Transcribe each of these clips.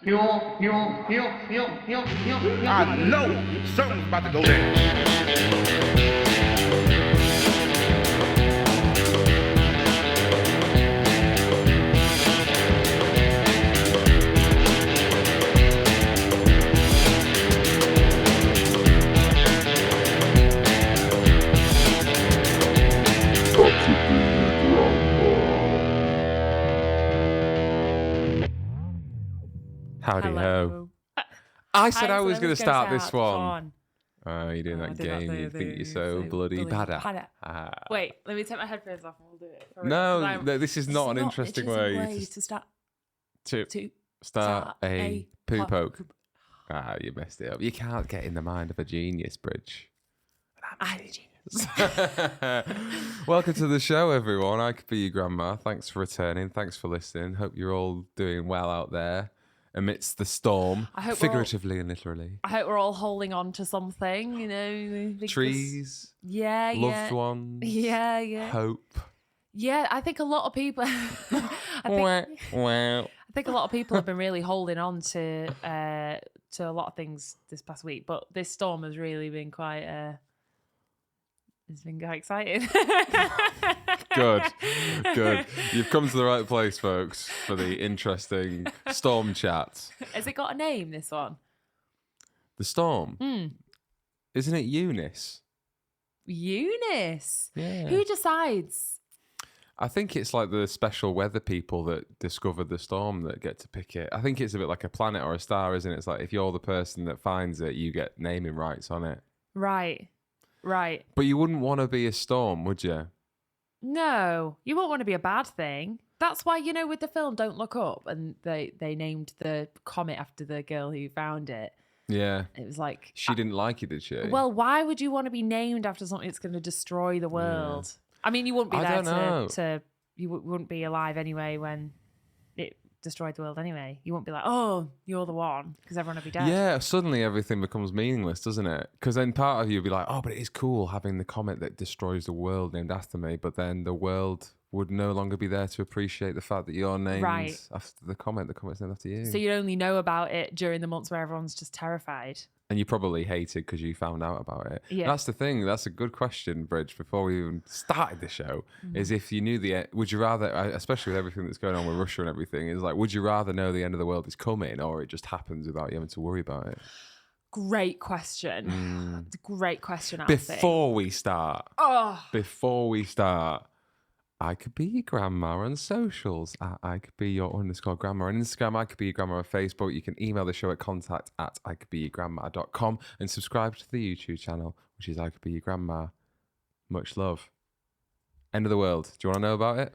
I know something's about to go down. Howdy Hello. ho. I said I said was going to start this one. on. Oh, you're doing Oh, I that did not game. do You think you're the so bloody bad at. Ah. Wait, let me take my headphones off and we'll do it. For real, No, 'cause no, this is not an interesting way to start to to start a poo pop- poke. Ah, you messed it up. You can't get in the mind of a genius, Bridge. I'm a genius. Welcome to the show, everyone. I could be your grandma. Thanks for returning. Thanks for listening. Hope you're all doing well out there amidst the storm, I hope figuratively and literally. I hope we're all holding on to something, you know. because- Trees, Yeah, loved ones, Yeah, yeah. hope. Yeah, I think a lot of people Wah, wah. I think a lot of people have been really holding on to a lot of things this past week, but this storm has really been quite it's been quite exciting. Good. You've come to the right place, folks, for the interesting storm chat. Has it got a name, this one? The storm? Isn't it Eunice? Eunice. Yeah. Who decides? I think it's like the special weather people that discovered the storm that get to pick it. I think it's a bit like a planet or a star, isn't it? It's like if you're the person that finds it, you get naming rights on it. Right. But you wouldn't want to be a storm, would you? No, you won't want to be a bad thing. That's why, you know, with the film Don't Look Up, and they named the comet after the girl who found it. Yeah. It was like... She didn't like it, did she? Well, why would you want to be named after something that's going to destroy the world? I mean, you wouldn't be I there don't to you wouldn't be alive anyway when it destroyed the world anyway. You wouldn't be like, oh, you're the one, because everyone would be dead. Yeah, suddenly everything becomes meaningless, doesn't it? Because then part of you would be like, oh, but it is cool having the comet that destroys the world named after me, but then the world would no longer be there to appreciate the fact that you're named after the comet's named after you. So you'd only know about it during the months where everyone's just terrified. And you probably hated because you found out about it. Yeah. That's the thing. That's a good question, Bridge, before we even started the show, is if you knew would you rather, especially with everything that's going on with Russia and everything, is like, would you rather know the end of the world is coming or it just happens without you having to worry about it? Great question. It's a great question, Alfie. Before we start, I could be your grandma on socials. I could be your _ grandma on Instagram. I could be your grandma on Facebook. You can email the show at contact@iCouldBeYourGrandma.com and subscribe to the YouTube channel, which is I Could Be Your Grandma. Much love. End of the world. Do you want to know about it?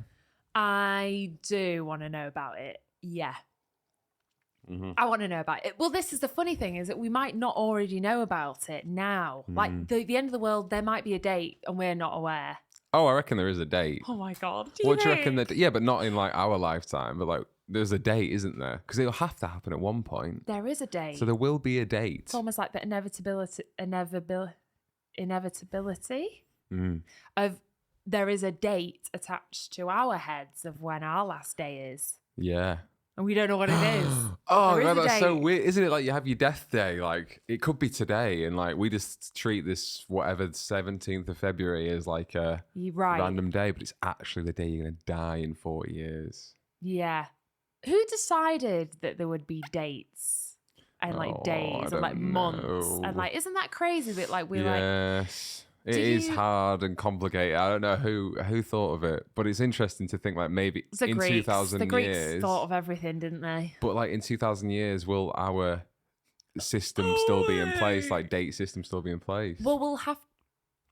I do want to know about it. Yeah. I want to know about it. Well, this is the funny thing, is that we might not already know about it now. Like the end of the world, there might be a date and we're not aware. Oh, I reckon there is a date. Oh my God. What do you reckon that? Yeah, but not in like our lifetime. But like, there's a date, isn't there? Because it'll have to happen at one point. There is a date. So there will be a date. It's almost like the inevitability of there is a date attached to our heads of when our last day is. Yeah. And we don't know what it is. Oh, There is God, a that's so date. weird. Isn't it like you have your death day? Like, it could be today. And like, we just treat this, whatever, 17th of February as like a You're right. random day, but it's actually the day you're going to die in 40 years. Yeah. Who decided that there would be dates and like Oh, days I and like don't months? know. And like, isn't that crazy that like we're like, Yes. It Did is you- hard and complicated. I don't know who thought of it, but it's interesting to think like maybe the in Greeks, 2,000 the Greeks years. thought of everything, didn't they? But like in 2,000 years, will our system still be in place? Like date system still be in place? Well, we'll have,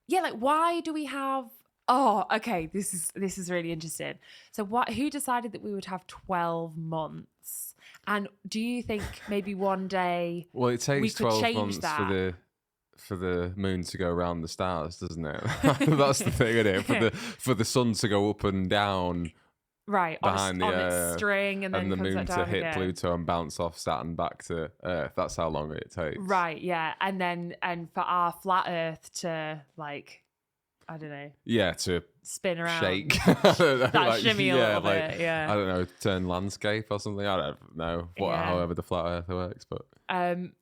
yeah, like why do we have, oh, okay, this is really interesting. So who decided that we would have 12 months? And do you think maybe one day Well, it we takes could 12 change months that? for the moon to go around the stars, doesn't it? That's the thing, isn't it? For the sun to go up and down Right, behind on the its Earth, string and then the comes moon back to down hit again. Pluto and bounce off Saturn back to Earth. That's how long it takes. Right, yeah. And for our flat Earth to like, I don't know. Yeah, to spin around. shake. that shimmy a little bit, yeah. I don't know, turn landscape or something. I don't know however the flat earth works, but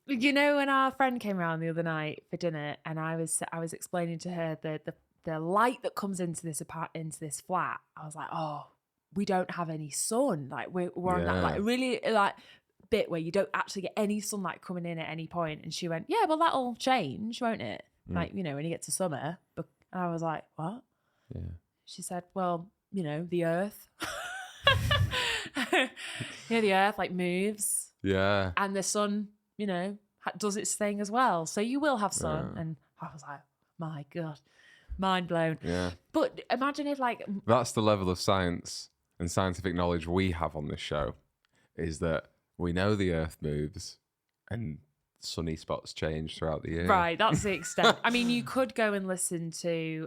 you know, when our friend came around the other night for dinner, and I was explaining to her the light that comes into this flat. I was like, oh, we don't have any sun. Like we're on that like really like bit where you don't actually get any sunlight coming in at any point. And she went, yeah, well, that'll change, won't it? Like, you know, when you get to summer. And I was like, what? Yeah. She said, well, you know, the earth. The earth like moves. Yeah. And the sun, you know, does its thing as well. So you will have sun. And I was like, my God, mind blown. Yeah. But imagine if like... That's the level of science and scientific knowledge we have on this show, is that we know the earth moves and sunny spots change throughout the year. Right, that's the extent. I mean, you could go and listen to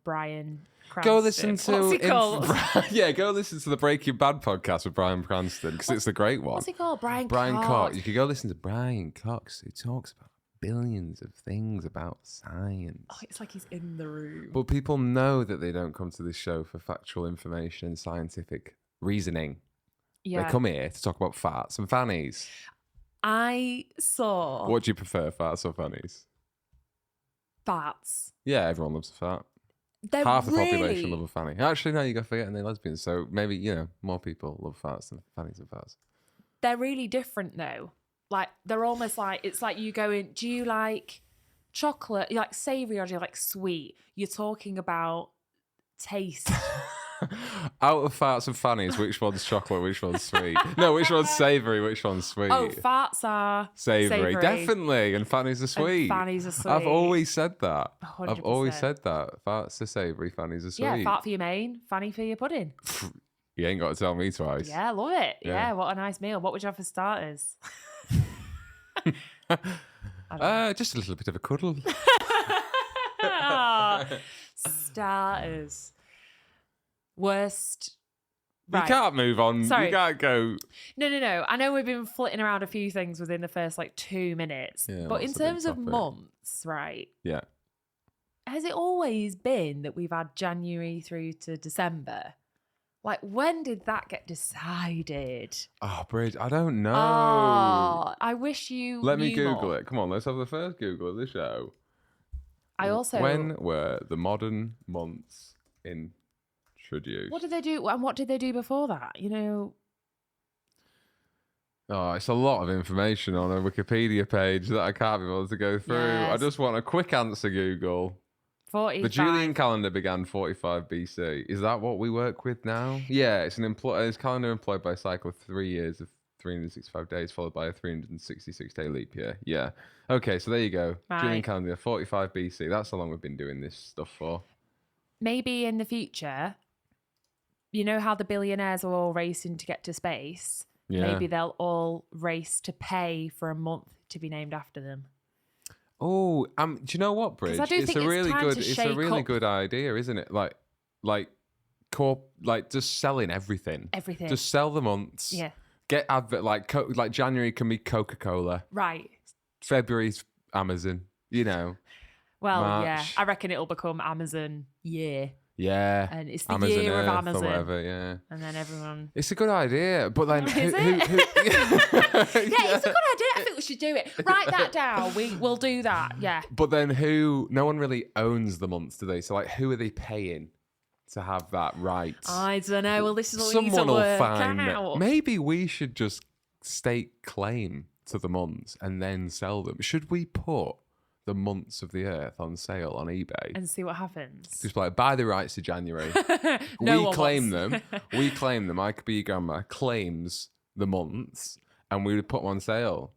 Bryan Cranston. Go listen to... What's he called? Go listen to the Breaking Bad podcast with Bryan Cranston, because it's a great one. What's he called? Brian Cox. You could go listen to Brian Cox, who talks about billions of things about science. Oh, it's like he's in the room. But people know that they don't come to this show for factual information and scientific reasoning. Yeah. They come here to talk about farts and fannies. I saw... What do you prefer, farts or fannies? Farts. Yeah, everyone loves a fart. They're Half the really... population love a fanny. Actually, no, you got forgetting they're lesbians. So maybe, you know, more people love farts than fannies and farts. They're really different, though. Like, they're almost like... It's like you going, do you like chocolate? You like savoury or do you like sweet? You're talking about taste. Out of farts and fannies, which one's chocolate, which one's sweet? No, which one's savoury, which one's sweet? Oh, farts are savoury. Definitely. And fannies are sweet. And fannies are sweet. I've always said that. 100%. I've always said that. Farts are savoury, fannies are sweet. Yeah, fart for your main, fanny for your pudding. You ain't got to tell me twice. Yeah, love it. Yeah. Yeah, what a nice meal. What would you have for starters? Just a little bit of a cuddle. Starters. Worst. Right. You can't move on. Sorry. You can't go. No. I know we've been flitting around a few things within the first like 2 minutes. Yeah, but in terms of months, right? Yeah. Has it always been that we've had January through to December? Like, when did that get decided? Oh, Bridge, I don't know. Oh, I wish you Let me Google more. it. Come on, let's have the first Google of the show. When were the modern months introduced? What did they do? And what did they do before that? You know. Oh, it's a lot of information on a Wikipedia page that I can't be able to go through. Yes. I just want a quick answer, Google. 45. The Julian calendar began 45 BC. Is that what we work with now? Yeah, it's it's calendar employed by a cycle of 3 years of 365 days, followed by a 366-day leap year. Yeah. Okay, so there you go. Right. Julian calendar, 45 BC. That's how long we've been doing this stuff for. Maybe in the future, you know how the billionaires are all racing to get to space? Yeah. Maybe they'll all race to pay for a month to be named after them. Oh, do you know what, Bridge? I do think it's a really good idea, isn't it? Like just selling everything. Everything. Just sell the months. Yeah. Get advert like January can be Coca-Cola. Right. February's Amazon. You know. Well, March. yeah. I reckon it'll become Amazon year. Yeah. And it's the Amazon year Earth of Amazon. Or whatever, yeah. And then everyone... It's a good idea, but then... Is it? Yeah, it's a good idea. I think we should do it. Write that down. We'll do that, yeah. But then no one really owns the months, do they? So, like, who are they paying to have that right? I don't know. Well, this is what we need to Someone will work find out. Maybe we should just stake claim to the months and then sell them. Should we put the months of the earth on sale on eBay and see what happens? Just like buy the rights to January. No we claim wants. them. We claim them. I could be your grandma claims the months, and we would put them on sale.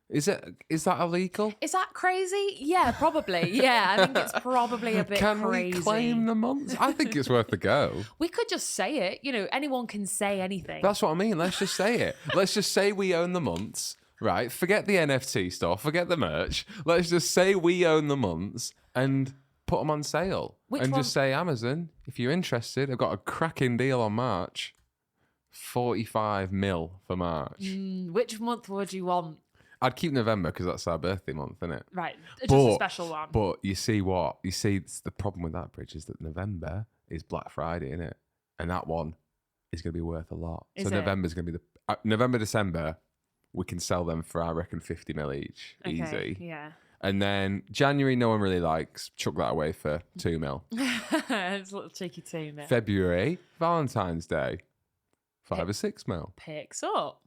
Is that illegal? Is that crazy? Yeah, probably. Yeah, I think it's probably a bit Can crazy. we claim the months? I think it's worth a go. We could just say it. You know, anyone can say anything. That's what I mean. Let's just say it. Let's just say we own the months. Right, forget the NFT stuff, forget the merch. Let's just say we own the months and put them on sale. Just say, Amazon, if you're interested, I've got a cracking deal on March. 45 mil for March. Which month would you want? I'd keep November because that's our birthday month, isn't it? Right. Just a special one. But you see what? You see, the problem with that, Bridge, is that November is Black Friday, isn't it? And that one is going to be worth a lot. Is it? November's going to be November, December, we can sell them for, I reckon, 50 mil each. Okay, easy. Yeah. And then January, no one really likes. Chuck that away for 2 mil. It's a little cheeky 2 mil. February, Valentine's Day, 5 or 6 mil. Picks up.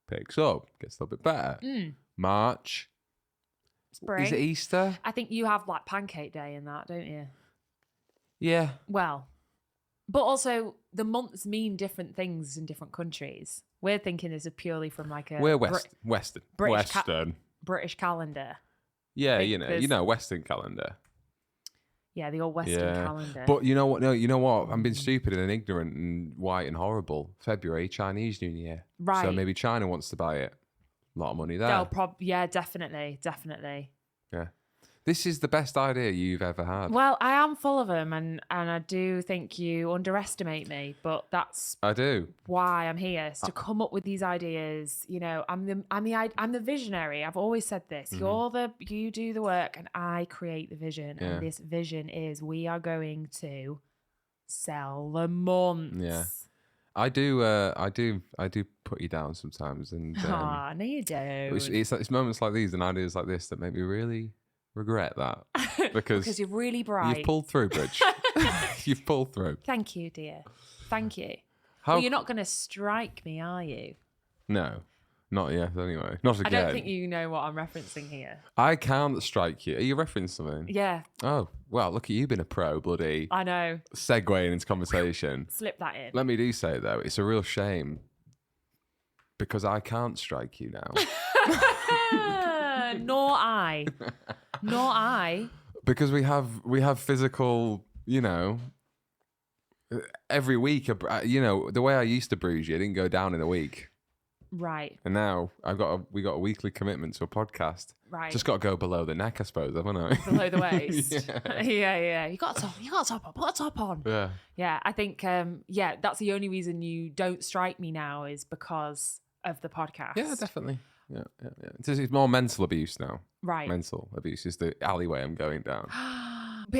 Picks up, gets a little bit better. March. Spring. Is it Easter? I think you have like Pancake Day in that, don't you? Yeah. Well, but also the months mean different things in different countries. We're thinking this is purely from like a We're Western. British calendar. Yeah, you know, Western calendar. Yeah, the old Western calendar. But you know what? No, you know what? I'm being stupid and ignorant and white and horrible. February, Chinese New Year. Right. So maybe China wants to buy it. A lot of money there. Yeah, definitely. Yeah. This is the best idea you've ever had. Well, I am full of them, and I do think you underestimate me, but that's I do. why I'm here, is to come up with these ideas. You know, I'm the visionary. I've always said this. You do the work, and I create the vision. Yeah. And this vision is we are going to sell the months. Yeah. I do put you down sometimes, and no, you don't. it's moments like these and ideas like this that make me really regret that because you're really bright. You've pulled through, Bridge. You've pulled through. Thank you, dear. Thank you. Well, you're not going to strike me, are you? No, not yet. Anyway, not again. I don't think you know what I'm referencing here. I can't strike you. Are you referencing something? Yeah. Oh well, look at you being a pro, bloody. I know. Segueing into conversation. Slip that in. Let me do say though, it's a real shame because I can't strike you now. Nor I. Because we have physical, you know, every week, you know, the way I used to bruise you, it didn't go down in a week. Right. And now we got a weekly commitment to a podcast. Right. Just got to go below the neck, I suppose, haven't I? Below the waist. Yeah. You got to top on. Put a top on. Yeah. Yeah. I think that's the only reason you don't strike me now is because of the podcast. Yeah, definitely. Yeah. It's more mental abuse now. Right. Mental abuse is the alleyway I'm going down.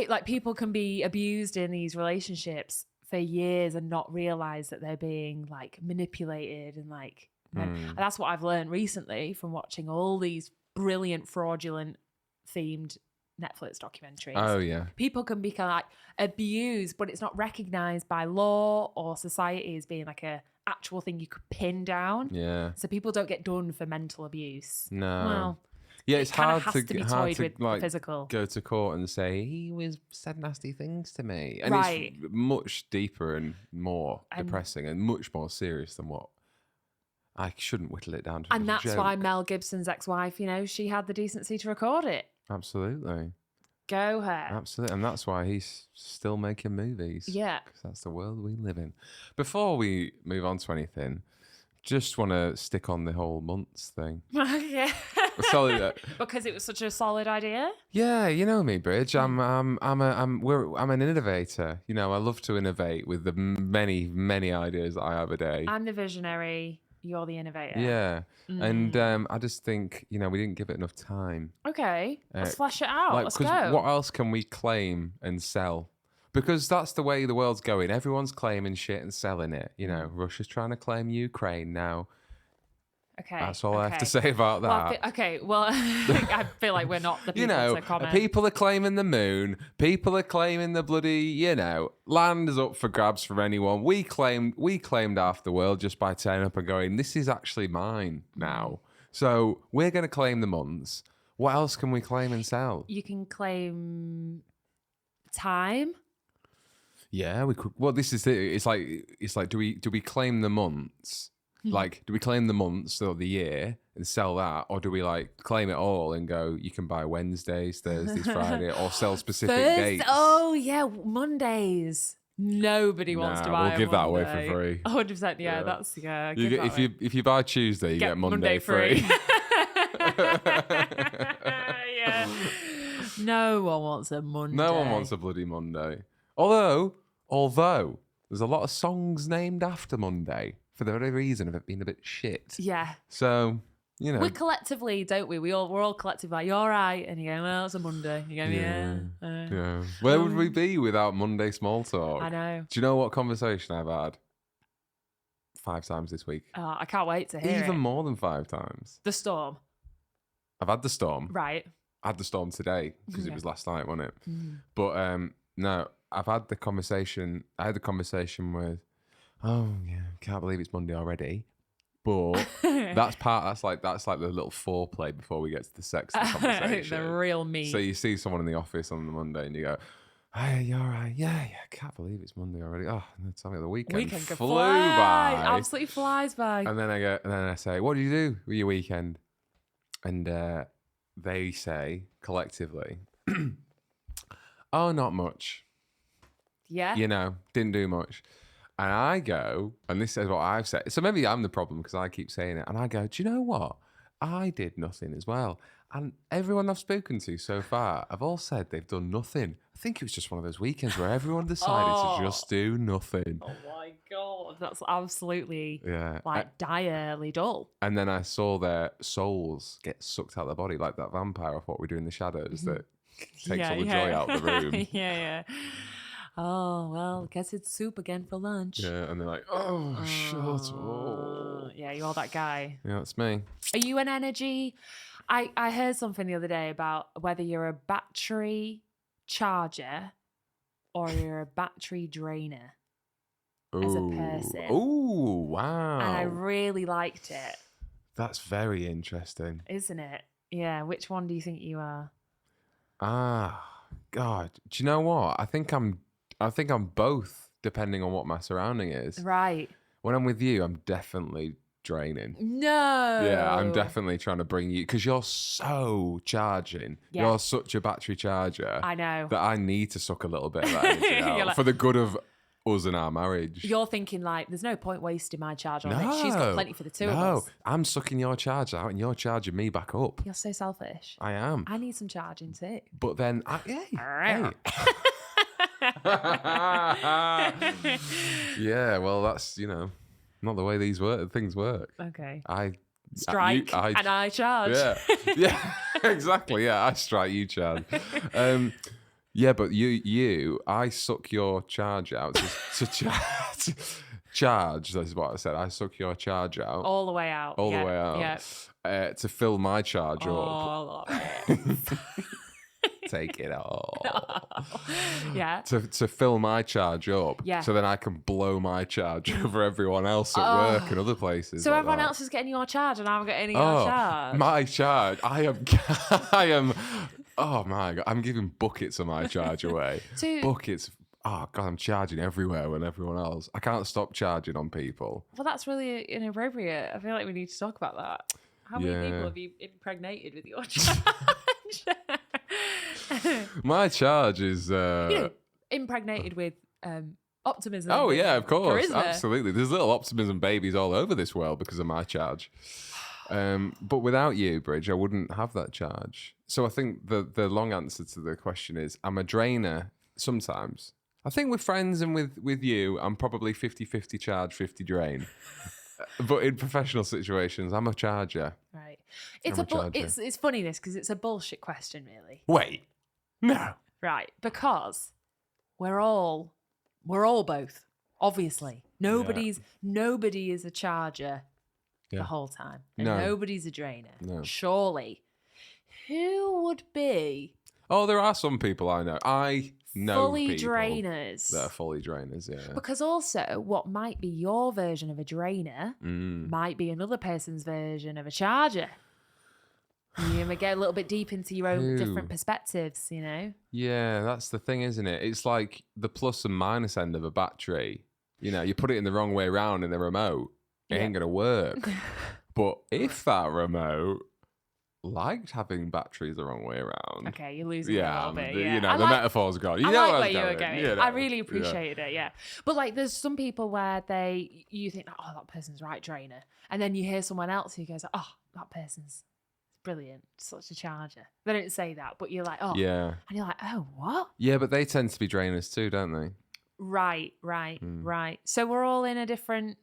Like people can be abused in these relationships for years and not realize that they're being like manipulated and like, and that's what I've learned recently from watching all these brilliant fraudulent themed Netflix documentaries. Oh yeah. People can be kind of like abused, but it's not recognized by law or society as being like a actual thing you could pin down. Yeah. So people don't get done for mental abuse. No. Well, yeah, it's hard to be toyed with like physical. Go to court and say he said nasty things to me, and right. It's much deeper and more depressing and much more serious than what I shouldn't whittle it down to. And that's why Mel Gibson's ex-wife, you know, she had the decency to record it. Absolutely. Go her. Absolutely. And that's why he's still making movies. Yeah. Because that's the world we live in. Before we move on to anything, just want to stick on the whole months thing. Yeah. Because it was such a solid idea. Yeah, you know me, Bridge. I'm an innovator. You know, I love to innovate with the many ideas that I have a day. I'm the visionary. You're the innovator. Yeah. And I just think, you know, we didn't give it enough time. Okay. Let's flesh it out. Let's go. What else can we claim and sell? Because that's the way the world's going. Everyone's claiming shit and selling it. You know, Russia's trying to claim Ukraine now. Okay. That's all I have to say about that. Well, I feel like we're not the people to comment. People are claiming the moon. People are claiming the bloody, you know, land is up for grabs for anyone. We claimed half the world just by turning up and going, this is actually mine now. So we're going to claim the months. What else can we claim and sell? You can claim time. Yeah, we could. Well, this is it. It's like, do we claim the months? Like, do we claim the months or the year and sell that, or do we like claim it all and go? You can buy Wednesdays, Thursdays, Friday, or sell specific dates. Oh yeah, Mondays. Nobody wants to buy. We'll give that away for free. 100%. Yeah, that's if you buy Tuesday, you get Monday free. Yeah. No one wants a Monday. No one wants a bloody Monday. Although there's a lot of songs named after Monday for the very reason of it being a bit shit. Yeah. So you know. We collectively, don't we? We're all collectively like, you're all right. And you go, well, it's a Monday. You go, yeah. Yeah. Where would we be without Monday small talk? I know. Do you know what conversation I've had 5 times this week? Oh, I can't wait to hear Even it. more than 5 times. The storm. I've had the storm. Right. I had the storm today because it was last night, wasn't it? Mm. But no, I've had the conversation. I had the conversation with, oh yeah, can't believe it's Monday already. But that's like the little foreplay before we get to the sex of the conversation. The real meat. So you see someone in the office on the Monday and you go, hey, you all right? Yeah, can't believe it's Monday already. Oh, tell me the weekend could flew fly. by. Absolutely flies by. And then I say, what did you do with your weekend? And they say collectively, oh, not much. Yeah. You know, didn't do much. And I go, and this is what I've said. So maybe I'm the problem because I keep saying it. And I go, do you know what? I did nothing as well. And everyone I've spoken to so far have all said they've done nothing. I think it was just one of those weekends where everyone decided to just do nothing. Oh my God. That's absolutely Yeah. direly dull. And then I saw their souls get sucked out of their body like that vampire of What We Do in the Shadows that takes all the joy out of the room. Yeah. Oh, well, guess it's soup again for lunch. Yeah, and they're like, oh, shut up. Yeah, you're that guy. Yeah, that's me. Are you an energy? I heard something the other day about whether you're a battery charger or you're a battery drainer as a person. Oh, wow. And I really liked it. That's very interesting. Isn't it? Yeah. Which one do you think you are? God. Do you know what? I think I'm both, depending on what my surrounding is. Right. When I'm with you, I'm definitely draining. No. Yeah, I'm definitely trying to bring you, because you're so charging. Yeah. You're such a battery charger. I know. That I need to suck a little bit of that energy out Like, for the good of us and our marriage. You're thinking like, there's no point wasting my charge on it. She's got plenty for the two of us. No, I'm sucking your charge out and you're charging me back up. You're so selfish. I am. I need some charging too. But then, hey. Yeah, well, that's, not the way things work. Okay. I strike and I charge. Yeah, exactly. Yeah, I strike, you charge. Yeah, but I suck your charge out to charge. That's what I said. I suck your charge out all the way out. All the way out. Yeah. To fill my charge up. All of it. Take it all. Yeah. To fill my charge up. Yeah. So then I can blow my charge over everyone else at work and other places. So like everyone that. else is getting your charge and I'm getting your charge. My charge. I am. Oh my God. I'm giving buckets of my charge away. Buckets. Oh God, I'm charging everywhere when everyone else. I can't stop charging on people. Well, that's really inappropriate. I feel like we need to talk about that. How many people have you impregnated with your charge? My charge is impregnated with optimism. Oh yeah, of course, charisma. Absolutely. There's little optimism babies all over this world because of my charge. But without you, Bridge, I wouldn't have that charge. So I think the long answer to the question is I'm a drainer sometimes. I think with friends and with you, I'm probably 50-50 charge, 50 drain. But in professional situations, I'm a charger. Right. It's it's funny this because it's a bullshit question, really. Wait. No. Right. Because we're all both. Obviously. Nobody is a charger the whole time. And nobody's a drainer. No. Surely. Who would be Oh, there are some people I know. I know fully people drainers? that are fully drainers, yeah. Because also, what might be your version of a drainer might be another person's version of a charger. You may get a little bit deep into your own different perspectives, Yeah, that's the thing, isn't it? It's like the plus and minus end of a battery. You put it in the wrong way around in the remote, it ain't going to work. But if that remote liked having batteries the wrong way around. Okay, you're losing it a little bit. The metaphor's gone. You know like where you were going. I really appreciated it, But like, there's some people where you think, oh, that person's right drainer. And then you hear someone else who goes, oh, that person's brilliant, such a charger. They don't say that, but you're like, oh. Yeah. And you're like, oh, what? Yeah, but they tend to be drainers too, don't they? Right. So we're all in a different,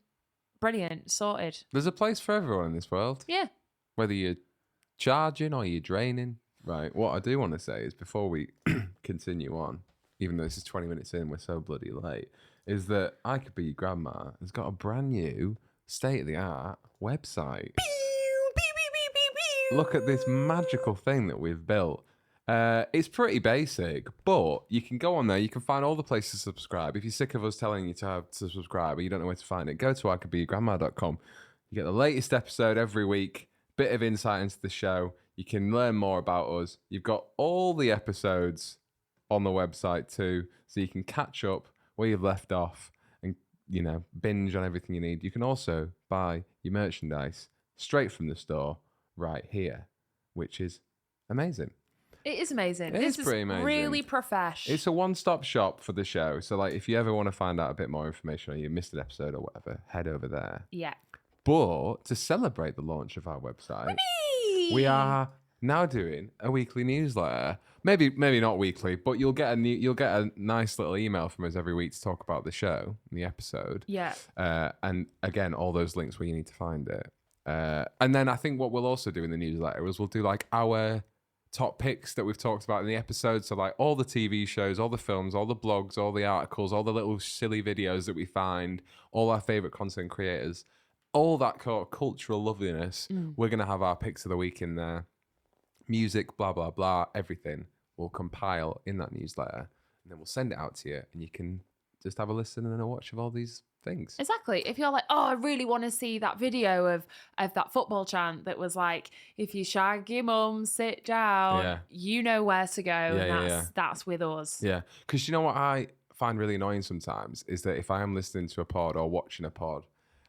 brilliant, sorted. There's a place for everyone in this world. Yeah. whether you're charging or you're draining. Right. What I do want to say is before we continue on, even though this is 20 minutes in, we're so bloody late, is that I Could Be Your Grandma has got a brand new state-of-the-art website. Look at this magical thing that we've built. It's pretty basic, but you can go on there. You can find all the places to subscribe. If you're sick of us telling you to subscribe or you don't know where to find it, go to ICouldBeYourGrandma.com. You get the latest episode every week, bit of insight into the show. You can learn more about us. You've got all the episodes on the website too, so you can catch up where you've left off and, binge on everything you need. You can also buy your merchandise straight from the store right here, which is amazing. It is amazing. This is pretty amazing. Really professional. It's a one-stop shop for the show. So, if you ever want to find out a bit more information or you missed an episode or whatever, head over there. Yeah. But to celebrate the launch of our website, we are now doing a weekly newsletter. Maybe not weekly, but you'll get a nice little email from us every week to talk about the show and the episode. Yeah. And again, all those links where you need to find it. And then I think what we'll also do in the newsletter is we'll do our top picks that we've talked about in the episode. So all the TV shows, all the films, all the blogs, all the articles, all the little silly videos that we find, all our favorite content creators, all that cultural loveliness. We're going to have our picks of the week in there. Music, blah, blah, blah, everything will compile in that newsletter. And then we'll send it out to you and you can just have a listen and a watch of all these things. Exactly. If you're like, oh, I really want to see that video of that football chant that was like, if you shag your mum, sit down, you know where to go. And that's with us. Yeah. Because you know what I find really annoying sometimes is that if I am listening to a pod or watching a pod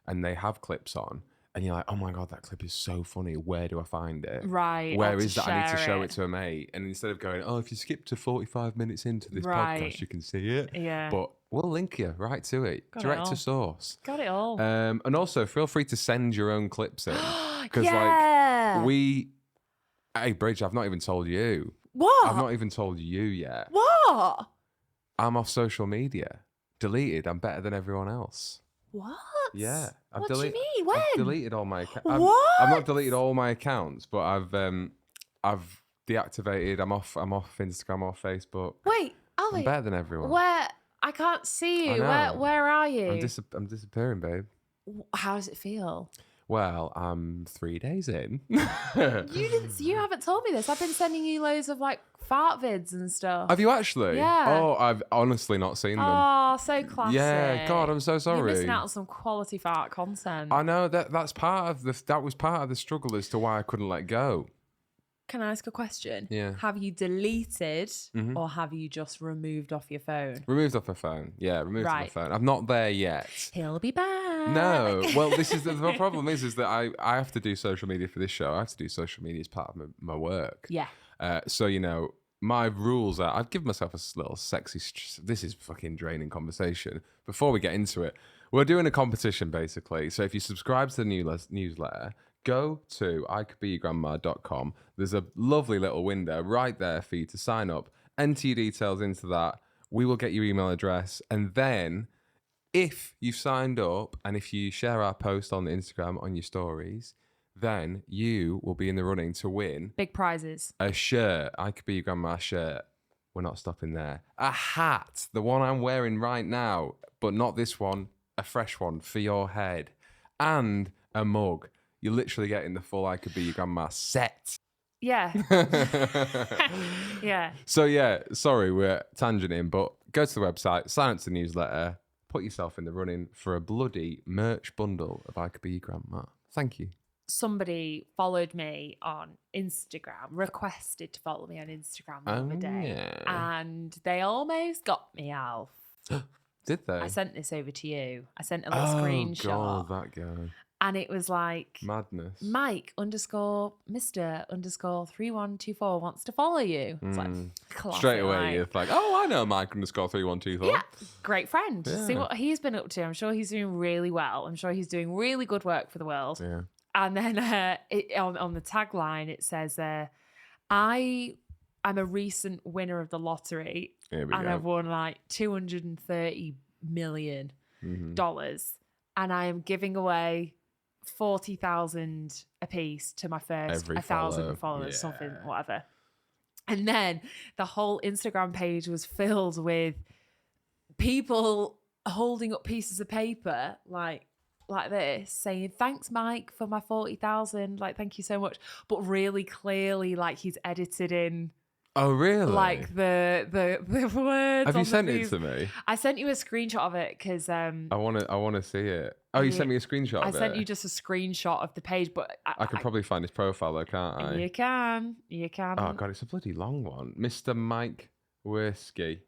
and they have clips on and you're like, oh my God, that clip is so funny. Where do I find it? Right. Where is that? I need to show it to a mate. And instead of going, oh, if you skip to 45 minutes into this podcast, you can see it. Yeah. But we'll link you right to it. Direct to source. Got it all. And also feel free to send your own clips in. Because hey, Bridge, I've not even told you. What? I've not even told you yet. What? I'm off social media. Deleted. I'm better than everyone else. What? Yeah. What do you mean? When? I've deleted all my accounts. What? I've not deleted all my accounts, but I've deactivated. I'm off Instagram, off Facebook. Wait, Alfie. I'm better than everyone. Where? I can't see you. Where are you? I'm disappearing, babe. How does it feel? Well, I'm 3 days in. You haven't told me this. I've been sending you loads of fart vids and stuff. Have you actually? Yeah. Oh, I've honestly not seen them. Oh, so classic. Yeah, God, I'm so sorry. You're missing out on some quality fart content. I know that was part of the struggle as to why I couldn't let go. Can I ask a question? Yeah. Have you deleted or have you just removed off your phone? Removed off my phone. Yeah, removed off my phone. I'm not there yet. He'll be back. No. Well, this is the problem is that I have to do social media for this show. I have to do social media as part of my work. Yeah. So, my rules are, I've given myself a little sexy, this is fucking draining conversation. Before we get into it, we're doing a competition basically. So if you subscribe to the newsletter, go to ICouldBeYourGrandma.com. There's a lovely little window right there for you to sign up. Enter your details into that. We will get your email address. And then if you've signed up and if you share our post on Instagram on your stories, then you will be in the running to win big prizes. A shirt. I Could Be Your Grandma shirt. We're not stopping there. A hat. The one I'm wearing right now, but not this one. A fresh one for your head. And a mug. You're literally getting the full I Could Be Your Grandma set. Yeah. Yeah. So yeah, sorry, we're tangenting, but go to the website, sign up to the newsletter, put yourself in the running for a bloody merch bundle of I Could Be Your Grandma. Thank you. Somebody followed me on Instagram, requested to follow me on Instagram the other day, and they almost got me, Alf. Did they? I sent this over to you. I sent a little screenshot. Oh, God, that guy. And it was like madness. Mike _Mr. _3124 wants to follow you. It's like classic, straight away, you're like, oh, I know Mike _3124. Yeah, great friend. Yeah. See what he's been up to. I'm sure he's doing really well. I'm sure he's doing really good work for the world. Yeah. And then on the tagline, it says, I'm a recent winner of the lottery. Here we go. I've won $230 million. And I am giving away 40,000 a piece to my first Every 1,000 follow. followers, Yeah. something, whatever. And then the whole Instagram page was filled with people holding up pieces of paper like this, saying, "Thanks, Mike, for my 40,000. Like, thank you so much." But really clearly, like, he's edited in. Oh, really? Like the words. Have you sent it to me? I sent you a screenshot of it because I want to see it. Oh, you sent me a screenshot of it? I sent you just a screenshot of the page, but I can probably find his profile though, can't I? You can. Oh god, it's a bloody long one. Mr. Mike Moresky.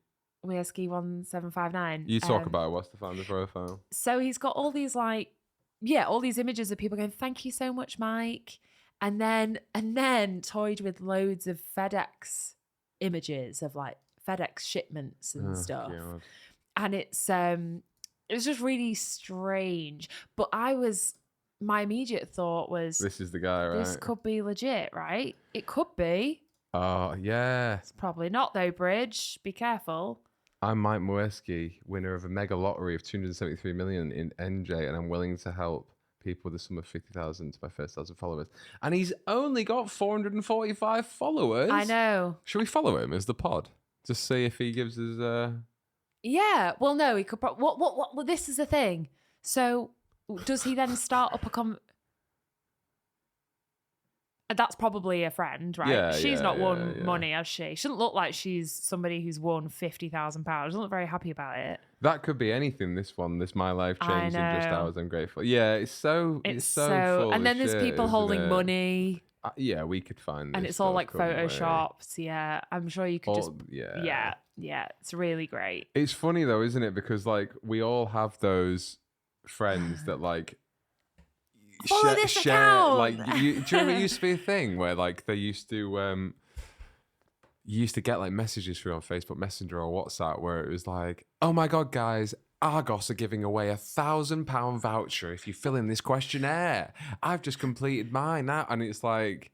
Moresky 1759. You talk about it. What's to find the profile? So he's got all these all these images of people going, "Thank you so much, Mike," and then toyed with loads of FedEx images of like FedEx shipments and stuff. God. And it was just really strange. But my immediate thought was, this is the guy, right? This could be legit, right? It could be. Oh yeah. It's probably not though, Bridge. Be careful. I'm Mike Moresky, winner of a mega lottery of 273 million in NJ, and I'm willing to help people with a sum of 50,000 to my first 1,000 followers. And he's only got 445 followers. I know. Should we follow him as the pod? Just see if he gives us Yeah. Well, no, he could well, this is the thing. So does he then start up a That's probably a friend, right? Yeah, she's not won yeah. money, has she? She doesn't look like she's somebody who's won £50,000. Doesn't look very happy about it. That could be anything. This My life changed in just hours. I'm grateful. Yeah, it's so full and then of there's shit, people holding it? money. Yeah, we could find this. And it's all stuff, like couldn't we? photoshopped. Yeah, I'm sure you could yeah, it's really great. It's funny though, isn't it? Because like we all have those friends that like follow this account. Like, do you remember it used to be a thing where like they used to you used to get like messages through on Facebook Messenger or WhatsApp where it was like, "Oh my god, guys, Argos are giving away £1,000 voucher if you fill in this questionnaire. I've just completed mine now." And it's like,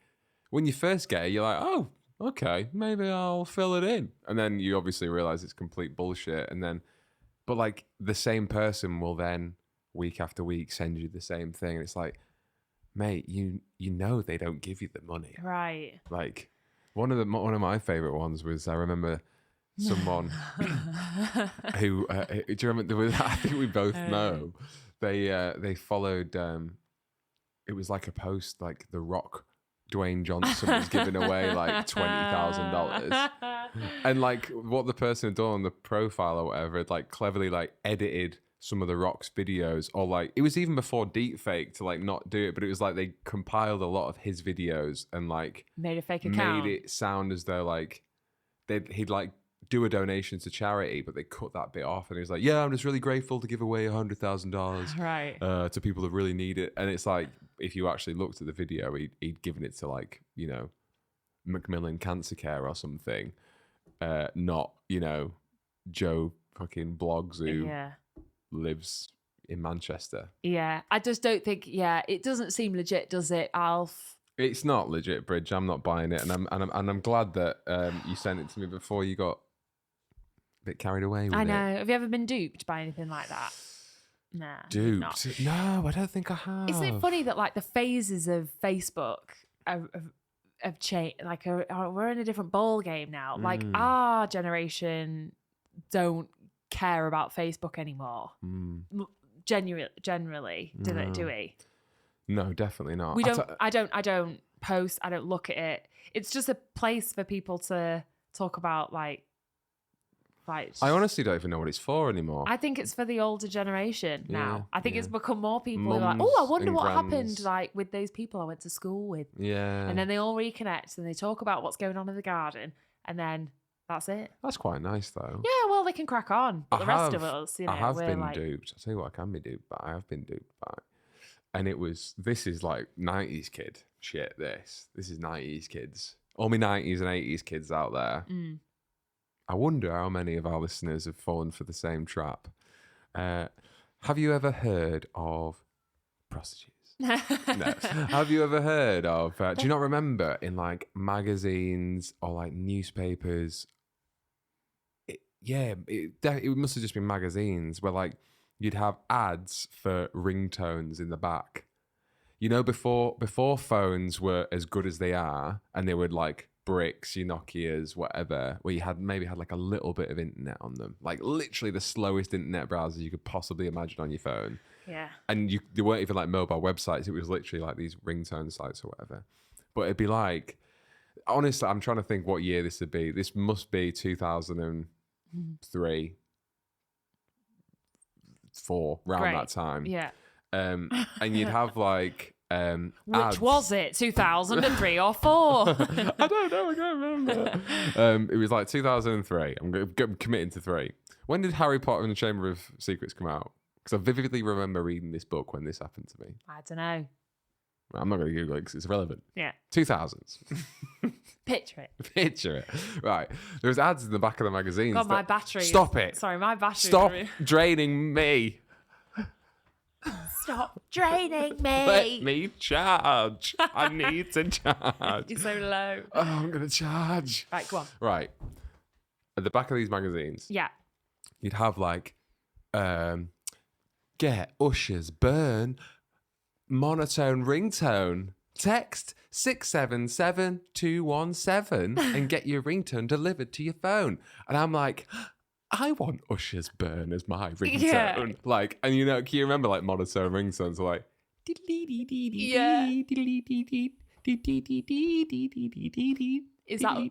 when you first get it, you're like, "Oh, okay, maybe I'll fill it in." And then you obviously realize it's complete bullshit. And then, but like the same person will then week after week send you the same thing. And it's like, mate, you know they don't give you the money. Right. Like one of my favorite ones was, I remember someone who do you remember there was, I think we both know, they followed it was like a post like The Rock Dwayne Johnson was giving away like $20,000, and like what the person had done on the profile or whatever had like cleverly like edited some of The Rock's videos, or like it was even before deepfake to like not do it, but it was like they compiled a lot of his videos and like made a fake account, made it sound as though like he'd like do a donation to charity, but they cut that bit off, and he was like, "Yeah, I'm just really grateful to give away $100,000 right to people that really need it." And it's like, if you actually looked at the video, he'd given it to like, you know, Macmillan Cancer Care or something, not, you know, Joe fucking Blogs who lives in Manchester. Yeah, I just don't think. Yeah, it doesn't seem legit, does it, Alf? It's not legit, Bridge. I'm not buying it, and I'm glad that you sent it to me before you got a bit carried away with it. I know. Have you ever been duped by anything like that? Nah. Duped? No, I don't think I have. Isn't it funny that like the phases of Facebook have changed? Like we're in a different ball game now. Like our generation don't care about Facebook anymore. Generally, do we? No, definitely not. We don't. I don't post. I don't look at it. It's just a place for people to talk about like. I honestly don't even know what it's for anymore. I think it's for the older generation now. Yeah, I think it's become more people who are like, Mums "Oh, I wonder what grands. happened like with those people I went to school with." Yeah. And then they all reconnect and they talk about what's going on in the garden, and then that's it. That's quite nice though. Yeah, well, they can crack on. But the rest of us, you know, I have we're been like, duped. I'll tell you what, I can be duped by. I have been duped by. And this is like 90s kid shit, this is 90s kids. All my 90s and 80s kids out there. I wonder how many of our listeners have fallen for the same trap. Have you ever heard of prostitutes? No. Have you ever heard of, do you not remember in like magazines or like newspapers? It must have just been magazines where like you'd have ads for ringtones in the back. you know, before phones were as good as they are, and they were like bricks, your Nokias, whatever, where you had like a little bit of internet on them, like literally the slowest internet browsers you could possibly imagine on your phone. Yeah. And they weren't even like mobile websites. It was literally like these ringtone sites or whatever. But it'd be like, honestly, I'm trying to think what year this would be. This must be 2003, 4, around that time. Yeah. And you'd have like Which ads. was it? 2003 or 4? I don't know. I can't remember. It was like 2003. I'm committing to 3. When did Harry Potter and the Chamber of Secrets come out? Because I vividly remember reading this book when this happened to me. I don't know. I'm not going to Google it because it's irrelevant. Yeah. 2000s. Picture it. Picture it. Right. There was ads in the back of the magazines. God, my battery. Stop it. Sorry, my battery. Stop draining me. Stop draining me. Let me charge. I need to charge. You're so low. Oh, I'm going to charge. Right, go on. Right. At the back of these magazines, Yeah. you'd have like, get Usher's Burn monotone ringtone. Text 677217 and get your ringtone delivered to your phone. And I'm like, I want Usher's Burn as my ringtone. Yeah. Like, and you know, can you remember like monotone ringtones are like, Yeah. Is that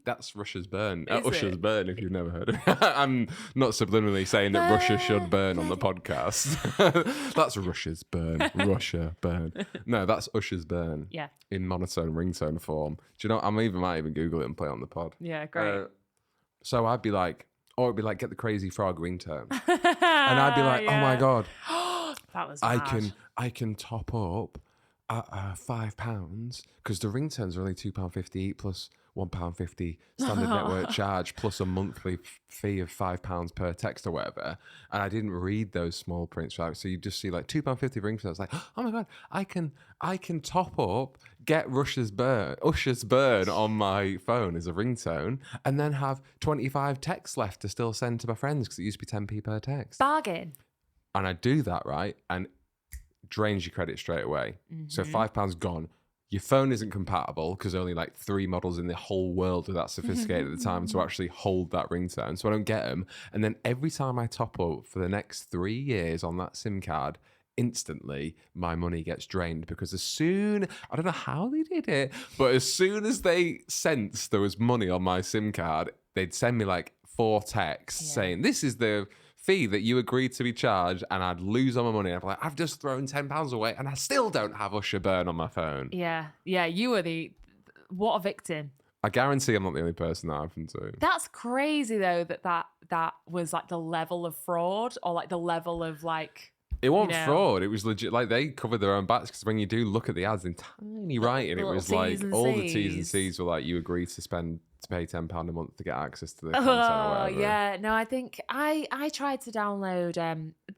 That's Russia's Burn. Is Usher's it? Burn, if you've never heard of it. I'm not subliminally saying that Russia should burn on the podcast. That's Russia's Burn. Russia Burn. No, that's Usher's Burn. Yeah. In monotone ringtone form. Do you know, might even Google it and play it on the pod. Yeah, great. So I'd be like, or it'd be like, get the Crazy Frog ringtone. And I'd be like, oh my God. That was mad. I can top up at £5 because the ringtones are only £2.50 plus £1.50 standard network charge plus a monthly fee of £5 per text or whatever. And I didn't read those small prints, right? So you just see like £2.50 ringtones. I was like, oh my God, I can top up, get Usher's Burn on my phone as a ringtone, and then have 25 texts left to still send to my friends because it used to be 10p per text. Bargain. And I do that, right? And drains your credit straight away. So £5 gone. Your phone isn't compatible because only like 3 models in the whole world are that sophisticated at the time to actually hold that ringtone. So I don't get them. And then every time I top up for the next 3 years on that SIM card, instantly my money gets drained because I don't know how they did it, but as soon as they sensed there was money on my SIM card, they'd send me like 4 texts saying, this is the fee that you agreed to be charged, and I'd lose all my money. I'd be like, I've just thrown £10 away and I still don't have Usher Burn on my phone. Yeah. Yeah, you were what a victim. I guarantee I'm not the only person that happened to. That's crazy though, that was like the level of fraud or like the level of like... It wasn't fraud. It was legit. Like they covered their own backs because when you do look at the ads in tiny writing, it was like all the T's and C's were like, you agreed to pay £10 a month to get access to the content or whatever. Yeah. No, I think I tried to download.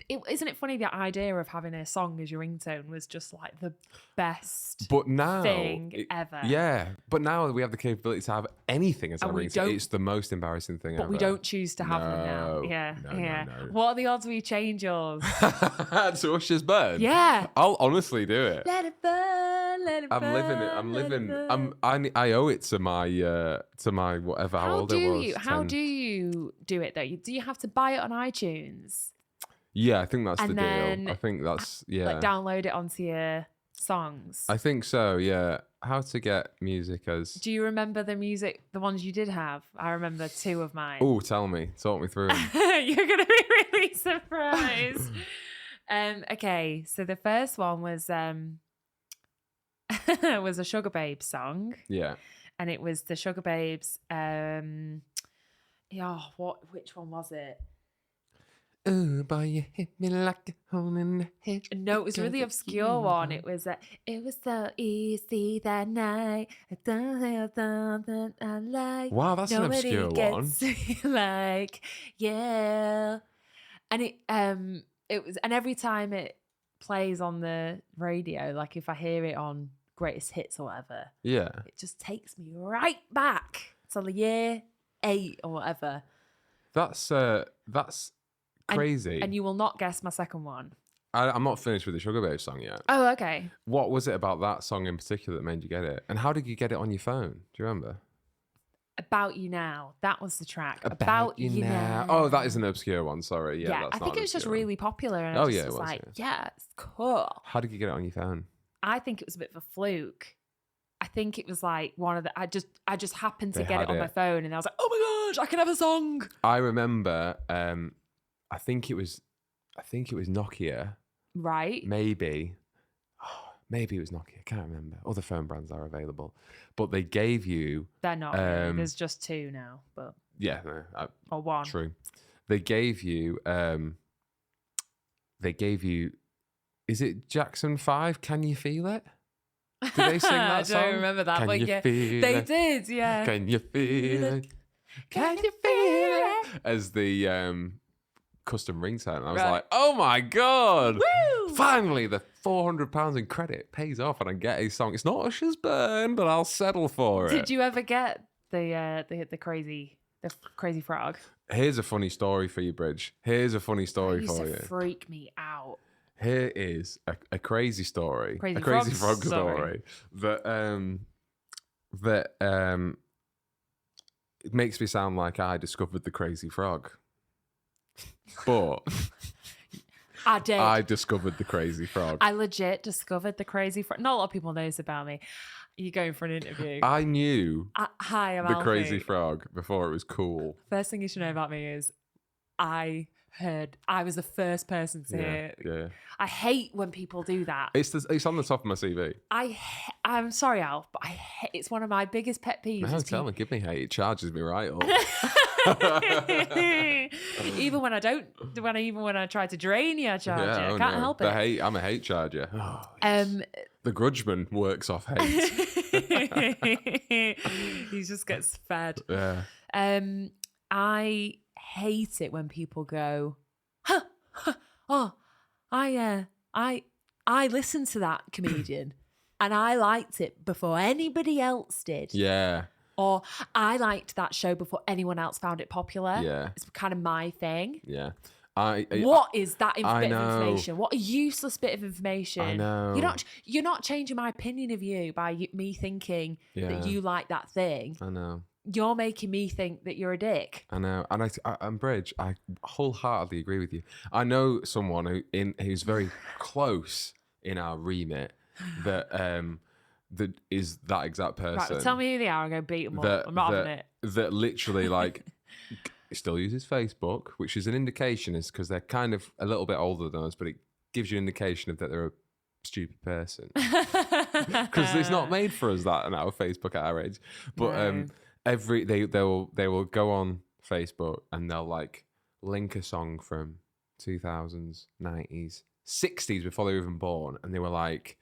Isn't it funny the idea of having a song as your ringtone was just like the best thing ever. Yeah, but now we have the capability to have anything as our ringtone. It's the most embarrassing thing ever. But we don't choose to have them now. Yeah, No. What are the odds we change yours? To Usher's Burn? Yeah. I'll honestly do it. Let it burn, let it burn. I'm living it. I'm living. I owe it to my whatever. How old I was. How do you do it though? Do you have to buy it on iTunes? Yeah, I think that's the then, deal. I think that's like download it onto your songs. I think so. Yeah. How to get music as? Do you remember the ones you did have? I remember 2 of mine. Oh, tell me. Talk me through them. You're gonna be really surprised. Okay, so the first one was was a Sugar Babes song. Yeah. And it was the Sugar Babes. Which one was it? Oh, boy, you hit me like a hole in the head. No, it was a really obscure one. It was so easy that night. I like. Wow, that's an obscure one. Like, yeah. And it was, and every time it plays on the radio, like if I hear it on Greatest Hits or whatever, yeah, it just takes me right back to the year 8 or whatever. That's crazy. And you will not guess my second one. I'm not finished with the Sugar Babe song yet. Oh, okay. What was it about that song in particular that made you get it? And how did you get it on your phone? Do you remember? About You Now. That was the track. About You Now. Oh, that is an obscure one. Sorry. Yeah, that's I think it was just really popular. And Oh, I yeah, was it was, like, yeah, it's cool. How did you get it on your phone? I think it was a bit of a fluke. I think it was like one of the. I just happened to get it on my phone, and I was like, "Oh my gosh, I can have a song." I remember. I think it was Nokia. Right. Maybe it was Nokia. I can't remember. Other phone brands are available, but they gave you. They're not. Really. There's just two now, but yeah, no, or one. True. They gave you. Is it Jackson 5? Can you feel it? Did they sing that song? I don't remember that, Can but you yeah, feel they it? did. Yeah. Can you feel it? Can you feel it? As the custom ringtone. And I was like, oh my God. Woo! Finally, the £400 in credit pays off and I get a song. It's not Usher's Burn, but I'll settle for it. Did you ever get the crazy frog? Here's a funny story for you, Bridge. Here's a funny story for you. Used to freak me out. Here is a crazy story. Crazy frog story that it makes me sound like I discovered the crazy frog. But I did. I discovered the crazy frog. I legit discovered the crazy frog. Not a lot of people knows about me. You're going for an interview. I knew hi, I'm the Alfie. crazy frog before it was cool. First thing you should know about me is I was the first person to hear. Yeah. I hate when people do that. It's on the top of my CV. I'm sorry, Alf, but it's one of my biggest pet peeves. No, tell me, give me hate. It charges me right up. Even when I try to drain you, I charge you. I can't help it. I'm a hate charger. The grudgeman works off hate. He just gets fed. Yeah. I hate it when people go, oh, I listened to that comedian and I liked it before anybody else did. Yeah. Or I liked that show before anyone else found it popular. Yeah. It's kind of my thing. Yeah. What is that bit of information? What a useless bit of information. I know. You're not changing my opinion of you by me thinking that you like that thing. I know. You're making me think that you're a dick. I know. And I'm Bridge, I wholeheartedly agree with you. I know someone who's very close in our remit that is that exact person. Right, well, tell me who they are and go beat them up. I'm not having it. That literally still uses Facebook, which is an indication is because they're kind of a little bit older than us, but it gives you an indication of that they're a stupid person. Because it's not made for us that now, Facebook at our age. But No. they will go on Facebook and they'll link a song from 2000s, 90s, 60s before they were even born, and they were like,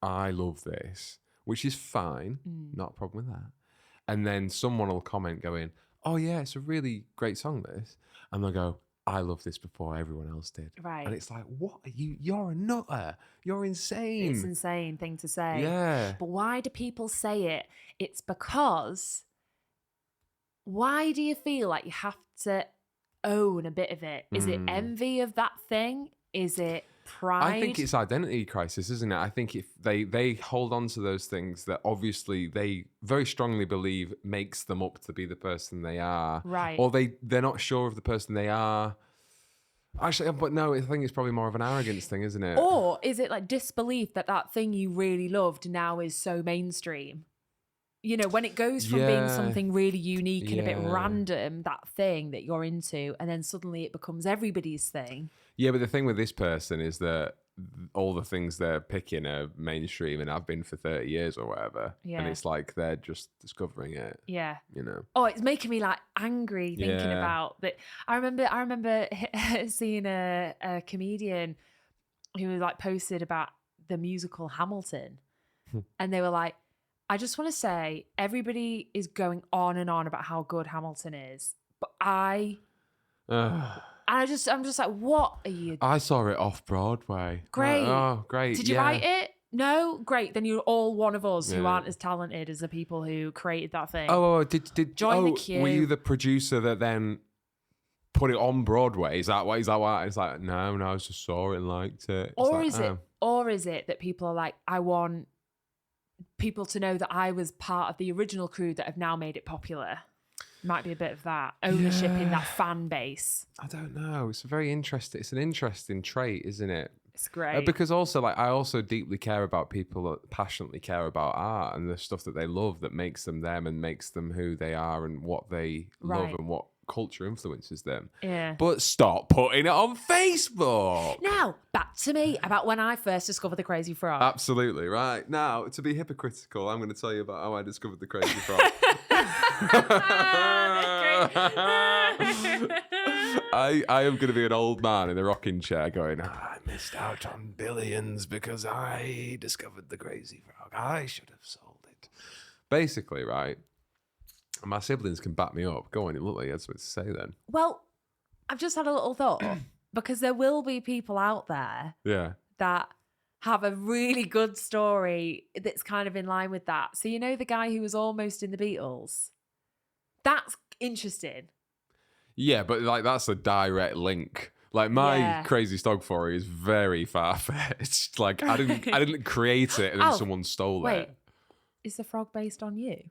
I love this, which is fine, not a problem with that. And then someone will comment going, oh yeah, it's a really great song, this. And they'll go, I love this before everyone else did. Right. And it's like, what are you? You're a nutter. You're insane. It's an insane thing to say. Yeah. But why do people say it? It's because, why do you feel like you have to own a bit of it? Is it envy of that thing? Is it pride? I think it's identity crisis, isn't it? I think if they hold on to those things that obviously they very strongly believe makes them up to be the person they are. Right. Or they're not sure of the person they are. Actually, but no, I think it's probably more of an arrogance thing, isn't it? Or is it like disbelief that thing you really loved now is so mainstream? You know, when it goes from being something really unique and a bit random, that thing that you're into, and then suddenly it becomes everybody's thing. Yeah, but the thing with this person is that all the things they're picking are mainstream and have been for 30 years or whatever. Yeah. And it's like they're just discovering it. Yeah. You know. Oh, it's making me angry thinking about that. I remember seeing a comedian who was posted about the musical Hamilton. And they were like, I just want to say everybody is going on and on about how good Hamilton is. But I'm just like, what are you? I saw it off Broadway. Great. Oh, great. Did you write it? No? Great. Then you're all one of us who aren't as talented as the people who created that thing. Did join the queue? Were you the producer that then put it on Broadway. Is that why? Is that why? It's like, no, I just saw it and liked it. Or is it that people are like, I want people to know that I was part of the original crew that have now made it popular? Might be a bit of that ownership in that fan base. I don't know. It's an interesting trait, isn't it? It's great. Because also, like, I also deeply care about people that passionately care about art and the stuff that they love that makes them them and makes them who they are and what they love and what culture influences them. Yeah. But stop putting it on Facebook. Now, back to me about when I first discovered the Crazy Frog. Absolutely, right. Now, to be hypocritical, I'm going to tell you about how I discovered the Crazy Frog. I am going to be an old man in a rocking chair going, I missed out on billions because I discovered the Crazy Frog. I should have sold it. Basically, right? My siblings can back me up. Go on, it looked like you had something to say then. Well, I've just had a little thought because there will be people out there that have a really good story that's kind of in line with that. So, you know, the guy who was almost in the Beatles? That's interesting. Yeah, but like that's a direct link. Like my crazy story is very far-fetched. Like I didn't create it and then someone stole it. Wait, is the frog based on you?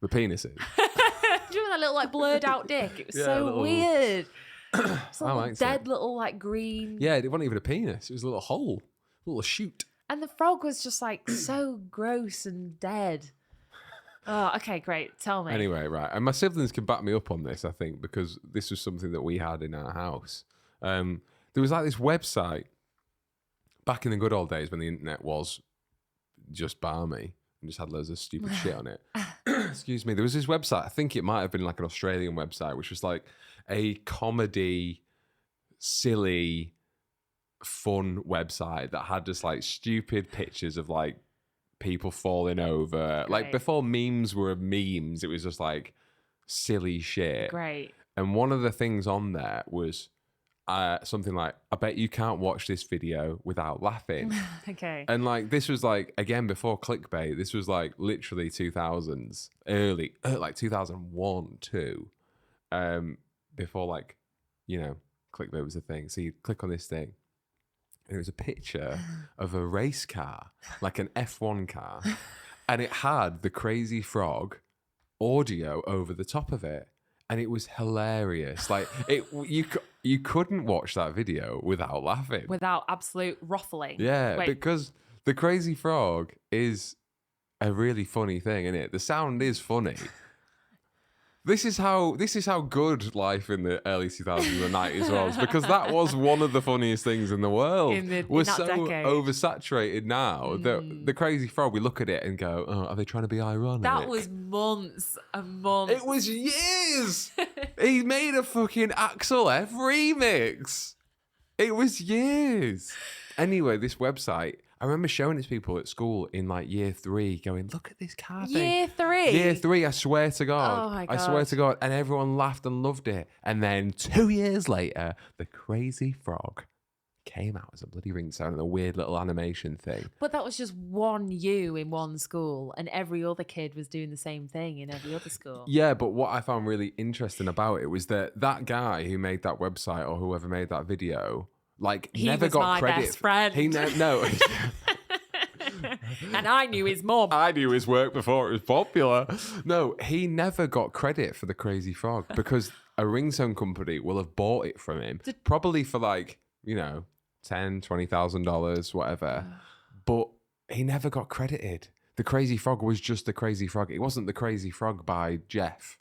The penises. Do you remember that little like blurred out dick? It was so weird. It's a dead little like green. Yeah, it wasn't even a penis. It was a little hole, a little shoot. And the frog was just like so gross and dead. Oh, okay, great. Tell me. Anyway, right. And my siblings can back me up on this, I think, because this was something that we had in our house. There was like this website back in the good old days when the internet was just balmy and just had loads of stupid shit on it. Excuse me. There was this website, I think it might have been like an Australian website, which was like a comedy, silly, fun website that had just like stupid pictures of like people falling over. Great. Like before memes were memes, it was just like silly shit. Great. And one of the things on there was something like, I bet you can't watch this video without laughing. Okay. And like, this was like, again, before clickbait, this was like literally 2000s, early, like 2001, 2, before like, you know, clickbait was a thing. So you click on this thing. And it was a picture of a race car, like an F1 car. And it had the Crazy Frog audio over the top of it. And it was hilarious. Like you couldn't watch that video without laughing. Without absolute ruffling. Yeah, because the Crazy Frog is a really funny thing, isn't it? The sound is funny. This is how good life in the early 2000s and 90s was, because that was one of the funniest things in the world. We're so decade. Oversaturated now that the Crazy Frog, we look at it and go, oh, are they trying to be ironic? That was months and months. It was years. He made a fucking Axel F remix. It was years. Anyway, this website, I remember showing it to people at school in like year 3, going, look at this car thing. Year 3? Year 3, I swear to God. Oh my God. I swear to God. And everyone laughed and loved it. And then 2 years later, the Crazy Frog came out as a bloody ringtone and a weird little animation thing. But that was just one you in one school, and every other kid was doing the same thing in every other school. Yeah, but what I found really interesting about it was that guy who made that website or whoever made that video, like, he never was got my credit. Best friend. No. And I knew his mum. I knew his work before it was popular. No, he never got credit for the Crazy Frog because a ringtone company will have bought it from him, probably for like, you know, $10,000, $20,000, whatever. But he never got credited. The Crazy Frog was just the Crazy Frog. It wasn't the Crazy Frog by Jeff.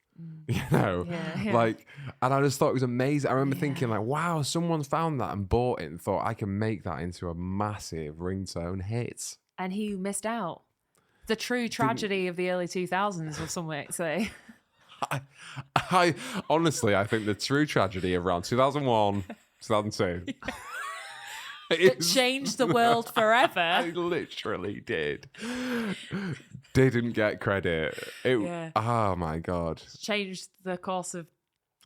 You know, like, and I just thought it was amazing. I remember thinking, like, wow, someone found that and bought it and thought I can make that into a massive ringtone hit. And he missed out. The true tragedy of the early 2000s, or some might say. I honestly, I think the true tragedy of around 2001, 2002. It changed the world forever. It literally did. Didn't get credit. Oh my God. Changed the course of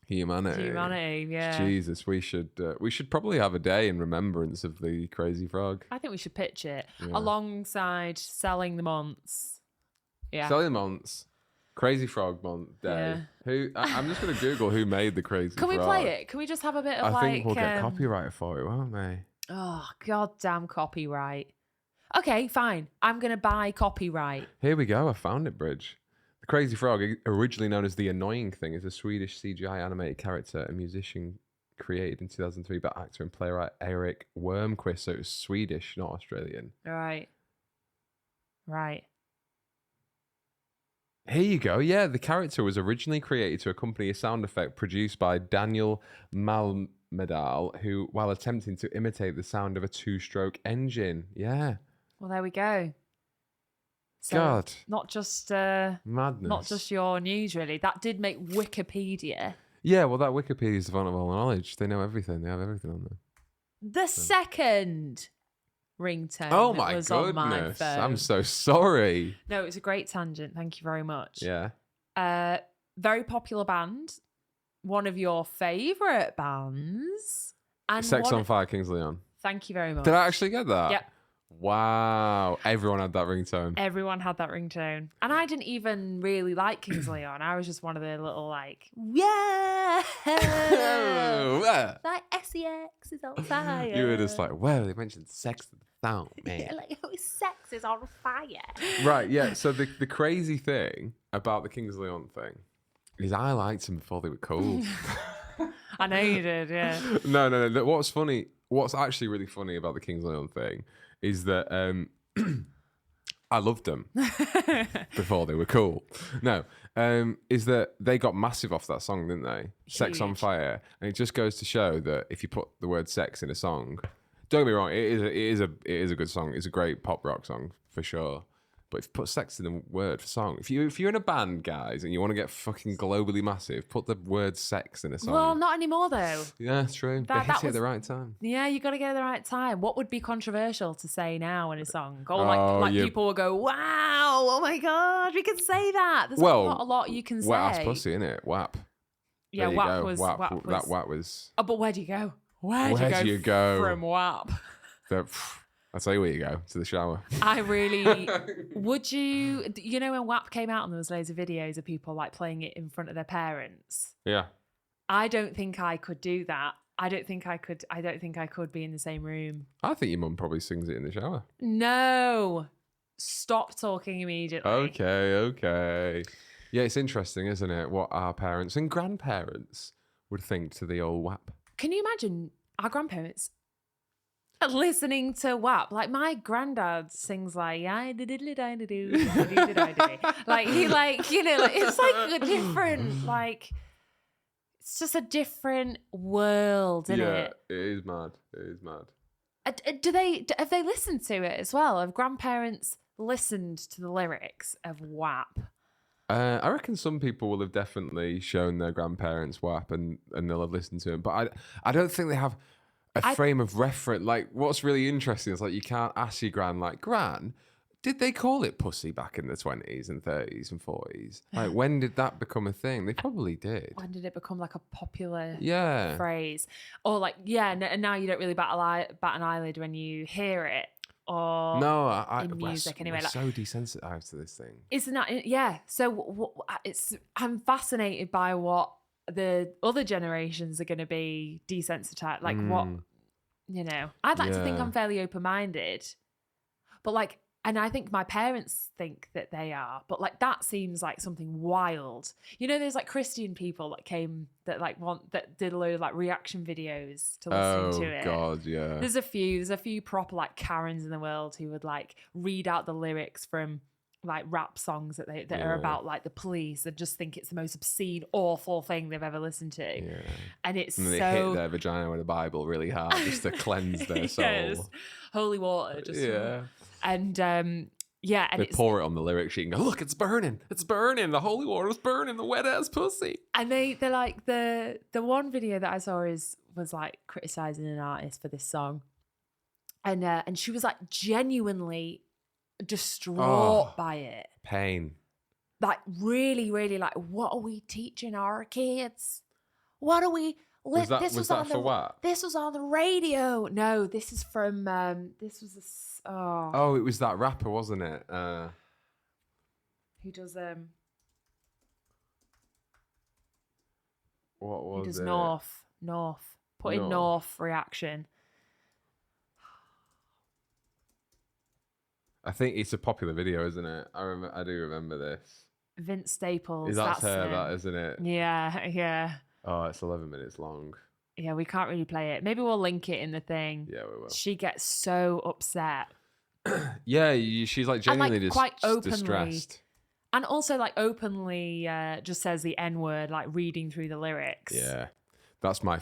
humanity. Yeah. Jesus, we should probably have a day in remembrance of the Crazy Frog. I think we should pitch it alongside Selling the Months. Yeah. Selling the Months. Crazy Frog Month Day. Yeah. I'm just going to Google who made the Crazy Frog. Can we play it? Can we just have a bit of I think we'll get copyright for it, won't we? Oh, goddamn copyright. Okay, fine. I'm going to buy copyright. Here we go. I found it, Bridge. The Crazy Frog, originally known as The Annoying Thing, is a Swedish CGI animated character and musician created in 2003 by actor and playwright Erik Wormquist. So it was Swedish, not Australian. Right. Here you go. Yeah, the character was originally created to accompany a sound effect produced by Daniel Malmedal, who, while attempting to imitate the sound of a two-stroke engine. Yeah. Well, there we go. So God. Not just madness. Not just your news, really. That did make Wikipedia. Yeah, well, that Wikipedia is the font of all knowledge. They know everything. They have everything on there. The second ringtone. Oh my was on my goodness! phone. I'm so sorry. No, it was a great tangent. Thank you very much. Yeah. Very popular band. One of your favourite bands. And Sex on Fire, Kings Leon. Thank you very much. Did I actually get that? Yep. Wow. Everyone had that ringtone. Everyone had that ringtone. And I didn't even really like Kings Leon. I was just one of the little yeah. Like SEX is on fire. You were just like, well, they mentioned sex in the sound, man. Yeah, like sex is on fire. Right, yeah. So the crazy thing about the Kings Leon thing is I liked them before they were cool. I know you did, yeah. No. What's actually really funny about the Kings Leon thing is that I loved them before they were cool. No, is that they got massive off that song, didn't they? Huge. Sex on Fire. And it just goes to show that if you put the word sex in a song, don't get me wrong, it is a good song. It's a great pop rock song for sure. But if you put sex in the word for song, if you're in a band, guys, and you want to get fucking globally massive, put the word sex in a song. Well, not anymore though. Yeah, it's true. They hit it at the right time. Yeah, you got to get it at the right time. What would be controversial to say now in a song? Or people will go, wow, oh my God, we can say that. There's not a lot you can say. Wet ass pussy, innit? WAP. Yeah, WAP was. That WAP was. Oh, but where do you go? Where do you go from WAP? I'll tell you where you go, to the shower. I really... Would you... You know when WAP came out and there was loads of videos of people like playing it in front of their parents? Yeah. I don't think I could do that. I don't think I could be in the same room. I think your mum probably sings it in the shower. No. Stop talking immediately. Okay. Yeah, it's interesting, isn't it? What our parents and grandparents would think to the old WAP. Can you imagine our grandparents listening to WAP? Like my granddad sings like like he it's like a different it's just a different world, isn't it? Yeah, it is mad. Have they listened to it as well? Have grandparents listened to the lyrics of WAP? I reckon some people will have definitely shown their grandparents WAP and they'll have listened to it, but I don't think they have a frame of reference. Like, what's really interesting is like you can't ask your gran, like, Gran, did they call it pussy back in the 20s and 30s and 40s? Like, when did that become a thing? They probably did. When did it become like a popular phrase? Or like, and now you don't really bat an eyelid when you hear it. Or in music anyway. We're so desensitized to this thing. Isn't that? Yeah. So I'm fascinated by what the other generations are going to be desensitized. Like what, I'd like to think I'm fairly open-minded, but and I think my parents think that they are, but that seems like something wild. There's Christian people that did a load of reaction videos to listen to it. Oh God, yeah. There's a few proper Karens in the world who would read out the lyrics from rap songs that are about the police and just think it's the most obscene, awful thing they've ever listened to. Yeah. And they hit their vagina with a Bible really hard just to cleanse their soul. Yes. Holy water. And and they pour it on the lyric sheet and go, look, it's burning, the holy water's burning, the wet ass pussy. And they're like the one video that I saw was criticizing an artist for this song, and she was genuinely distraught by it. Pain. Really, really what are we teaching our kids? What are we? Was that for what? This was on the radio. No, this is from. This was it was that rapper, wasn't it? Who does What was he does it? North. Put in North reaction. I think it's a popular video, isn't it? I do remember this. Vince Staples. That's that's her, him. that isn't it? Yeah. Oh, it's 11 minutes long. Yeah, we can't really play it. Maybe we'll link it in the thing. Yeah, we will. She gets so upset. Yeah, she's like genuinely and, like, quite openly, distressed. And also like openly just says the N-word, like reading through the lyrics. Yeah. That's my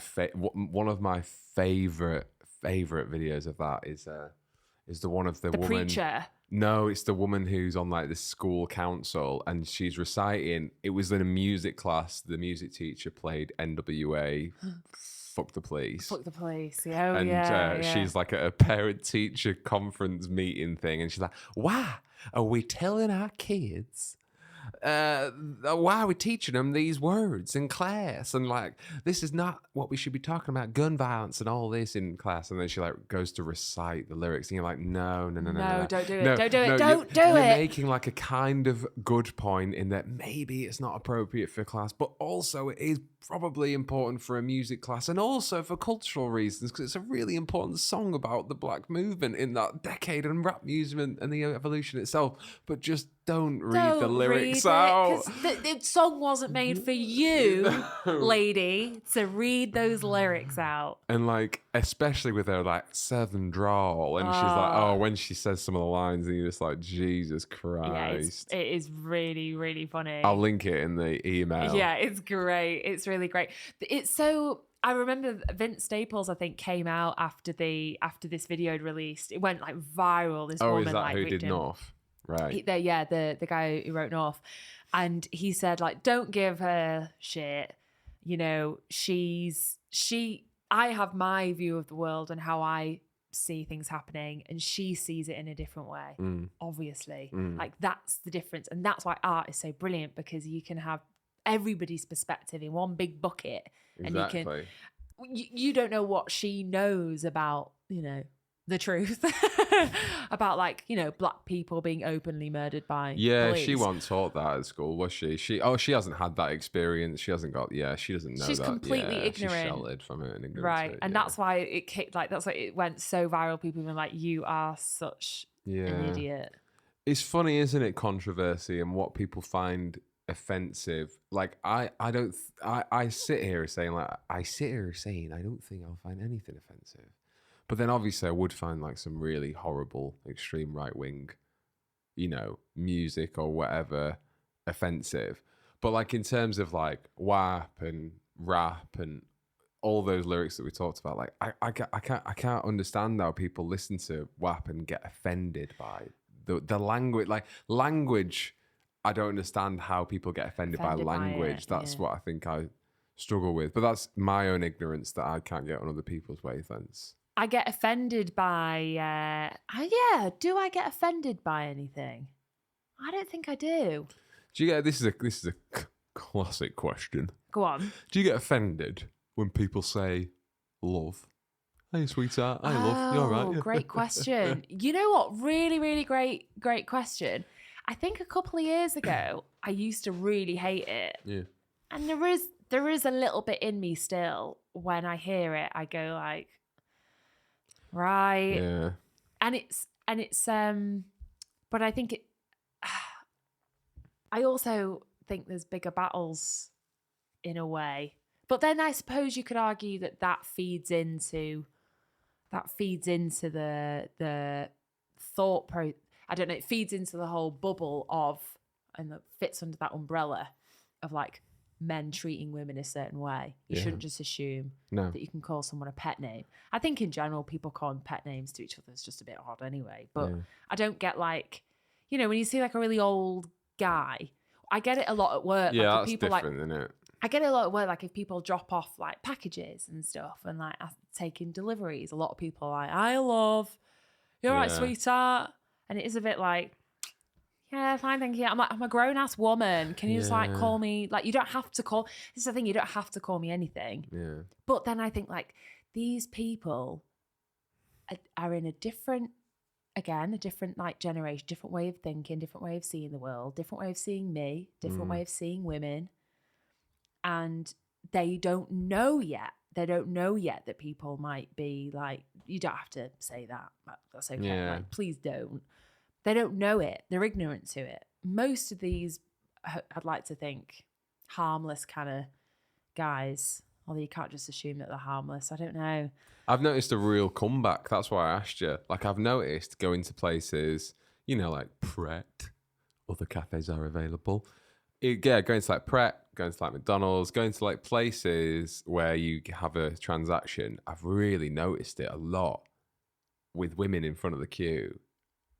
one of my favorite videos of that is the one of the woman. Preacher. No, it's the woman who's on like the school council and she's reciting. It was in a music class. The music teacher played NWA. Fuck the police. Fuck the police. Yeah, and she's like at a parent-teacher conference meeting thing, and she's like, "Why are we telling our kids? Why are we teaching them these words in class? And like, this is not what we should be talking about, gun violence and all this in class." And then she like goes to recite the lyrics, and you're like, no, don't do it, don't do it. You're making like a kind of good point in that maybe it's not appropriate for class, but also it is probably important for a music class and also for cultural reasons because it's a really important song about the black movement in that decade and rap music and the evolution itself. But just don't read the lyrics out. The song wasn't made for you, lady, to read those lyrics out. And like, especially with her like southern drawl, and she's like, oh, when she says some of the lines, and you're just like, Jesus Christ. Yeah, it is really, really funny. I'll link it in the email. Yeah, it's great. It's really great. It's so. I remember Vince Staples, I think, came out after this video had released. It went like viral. This woman, is that like, who did North? Right. The guy who wrote North. And he said, like, don't give her shit. You know, I have my view of the world and how I see things happening, and she sees it in a different way, obviously. Like, that's the difference. And that's why art is so brilliant, because you can have everybody's perspective in one big bucket. Exactly. And you don't know what she knows about, you know, the truth about, like, you know, black people being openly murdered by police. She wasn't taught that at school, was she? She hasn't had that experience. She hasn't got, she doesn't know. She's completely ignorant. She's sheltered from it and ignorant. Right. And that's why it kicked, like, that's why it went so viral. People were like, you are such an idiot. It's funny, isn't it, controversy and what people find offensive. Like, I sit here saying I don't think I'll find anything offensive. But then obviously I would find like some really horrible, extreme right-wing, you know, music or whatever offensive. But like in terms of like WAP and rap and all those lyrics that we talked about, like I can't understand how people listen to WAP and get offended by the language. Like language, I don't understand how people get offended by language. That's what I think I struggle with. But that's my own ignorance that I can't get on other people's wavelengths. I get offended by, do I get offended by anything? I don't think I do. Do you get, this is a classic question. Go on. Do you get offended when people say love? Hey, sweetheart. Hey, love. You all right? Great question. You know what? Really, really great question. I think a couple of years ago, I used to really hate it. Yeah. And there is a little bit in me still. When I hear it, I go like, right. Yeah. And it's but I think I also think there's bigger battles in a way. But then I suppose you could argue that feeds into the thought pro. I don't know. It feeds into the whole bubble of, and that fits under that umbrella of like men treating women a certain way. You shouldn't just assume that you can call someone a pet name. I think in general, people calling pet names to each other is just a bit odd anyway. But I don't get like, you know, when you see like a really old guy, I get it a lot at work. Yeah, like, that's people, different, like, isn't it? I get it a lot at work, like if people drop off like packages and stuff and like taking deliveries, a lot of people are like, I love, you're right, sweetheart. And it is a bit like, yeah, fine, thank you. I'm like, I'm a grown-ass woman. Can you just like call me, like, you don't have to call, this is the thing, you don't have to call me anything. Yeah. But then I think like these people are in a different like generation, different way of thinking, different way of seeing the world, different way of seeing me, different way of seeing women. And they don't know yet. They don't know yet that people might be like, you don't have to say that. That's okay. Yeah. Like, please don't. They don't know it. They're ignorant to it. Most of these, I'd like to think, harmless kind of guys, although you can't just assume that they're harmless. I don't know. I've noticed a real comeback. That's why I asked you. Like, I've noticed going to places, you know, like Pret, other cafes are available. Going to like Pret, going to like McDonald's, going to like places where you have a transaction. I've really noticed it a lot with women in front of the queue,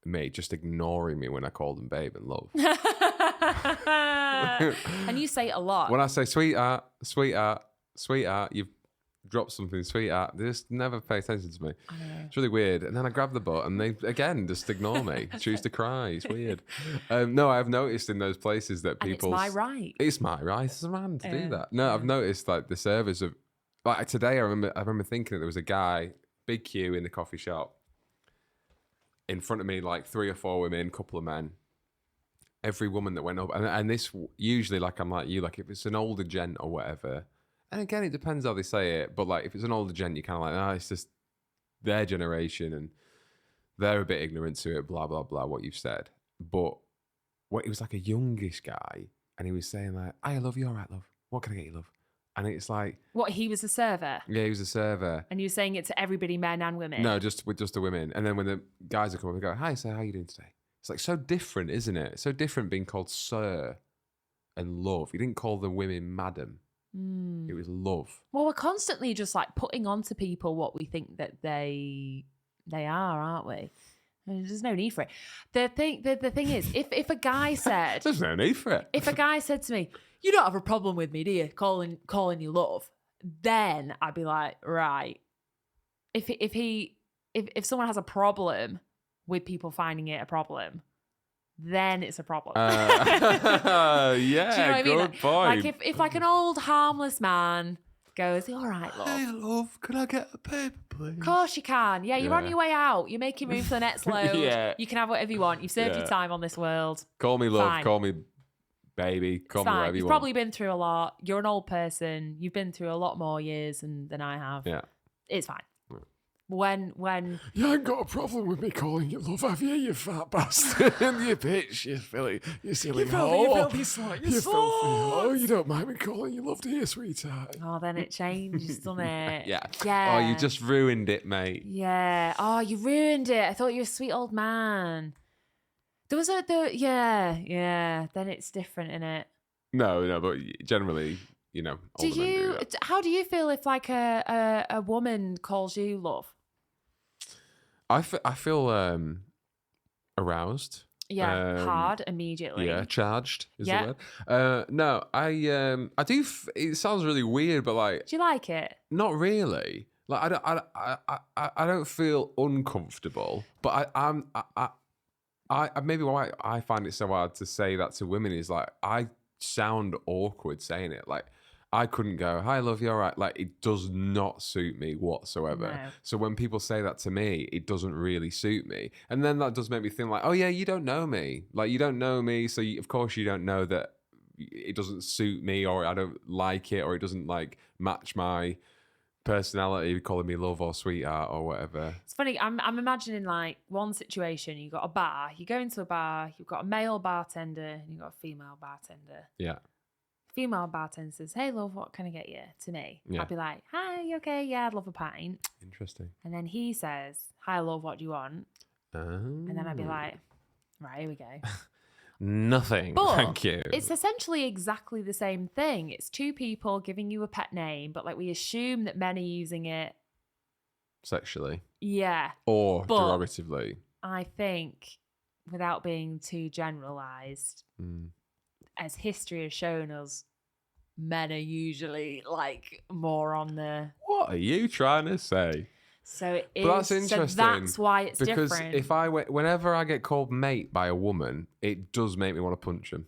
mate, just ignoring me when I call them babe and love. And you say it a lot. When I say sweetheart, sweetheart, sweetheart, you've dropped something, sweetheart, they just never pay attention to me. It's really weird. And then I grab the butt and they, again, just ignore me. Choose to cry. It's weird. No, I've noticed in those places that people... And it's my right. It's my right as a man to do that. No, I've noticed like the servers of... Like today, I remember thinking that there was a guy, big queue in the coffee shop, in front of me, like 3 or 4 women, couple of men. Every woman that went up, and this usually, like I'm like you, like if it's an older gent or whatever, and again, it depends how they say it, but like if it's an older gent, you're kind of like, oh, it's just their generation and they're a bit ignorant to it, blah, blah, blah, what you've said. But it was like a youngish guy, and he was saying like, I love you, all right, love. What can I get you, love? And it's like... What, he was a server? Yeah, he was a server. And you were saying it to everybody, men and women? No, just the women. And then when the guys are coming up, they go, hi, sir, how are you doing today? It's like so different, isn't it? So different being called sir and love. You didn't call the women madam. It was love. Well, we're constantly just like putting onto people what we think that they are, aren't we? There's no need for it. The thing is, if a guy said... There's no need for it. If a guy said to me, you don't have a problem with me, do you? Calling you love. Then I'd be like, right. If someone has a problem with people finding it a problem, then it's a problem. Yeah, do you know what I mean? good point. Like if like an old harmless man goes, all right, love. Hey, love, can I get a paper, please? Of course you can. Yeah, you're on your way out. You're making room for the next load. Yeah. You can have whatever you want. You've served your time on this world. Call me love, Fine. call me baby, call me whatever you You've want. probably been through a lot. You're an old person. You've been through a lot more years than I have. Yeah. It's fine. When You ain't got a problem with me calling you love, have you, you fat bastard? You bitch, you silly hoe. You filthy slut. You filthy hoe. You don't mind me calling you love, do you, sweetheart? Oh, then it changes, doesn't it? Yeah. Yeah. Oh, you just ruined it, mate. Yeah. Oh, you ruined it. I thought you were a sweet old man. There was yeah. Then it's different, innit? No, but generally, you know. older men do that. How do you feel if like a woman calls you love? I feel aroused. Yeah, hard immediately. Yeah, charged is Yeah. the word. No, I do. It sounds really weird, but like, Do you like it? not really. Like, I don't feel uncomfortable, but I maybe why I find it so hard to say that to women is like I sound awkward saying it. Like, I couldn't go, hi, love, you all right? Like, it does not suit me whatsoever. No. So when people say that to me, it doesn't really suit me. And then that does make me think like, oh yeah, you don't know me. Like, you don't know me. So of course you don't know that it doesn't suit me, or I don't like it, or it doesn't like match my personality, calling me love or sweetheart or whatever. It's funny. I'm imagining like one situation. You got a bar. You go into a bar. You've got a male bartender and you've got a female bartender. Yeah. Female bartender says, "Hey, love, what can I get you?" To me, Yeah. I'd be like, "Hi, you okay? Yeah, I'd love a pint." Interesting. And then he says, "Hi, love, what do you want?" Oh. And then I'd be like, "Right, here we go." Nothing. But Thank you. it's essentially exactly the same thing. It's two people giving you a pet name, but like we assume that men are using it. Sexually. Yeah. Or But- derogatively. I think, without being too generalized, as history has shown us, men are usually like more on the. What are you trying to say? So it is. But that's interesting. So that's why it's because different. if whenever I get called mate by a woman, it does make me want to punch him.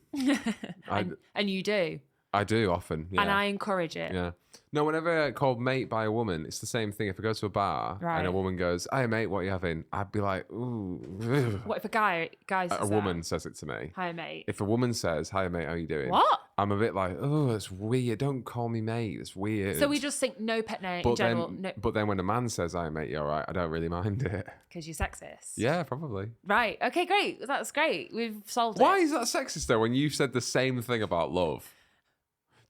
and you do. I do often. Yeah. And I encourage it. Yeah. No, whenever I get called mate by a woman, it's the same thing. If I go to a bar and Right. a woman goes, "Hey mate, what are you having?" I'd be like, "Ooh." What if a guy says A woman says it to me. Hi, mate. If a woman says, "Hi mate, how you doing?" What? I'm a bit like, oh, it's weird. Don't call me mate. It's weird. So we just think no pet name in general. But then when a man says, "Hi mate, you're right," I don't really mind it. Because you're sexist. Yeah, probably. Right. Okay, great. That's great. We've solved it. Why is that sexist though? When you've said the same thing about love.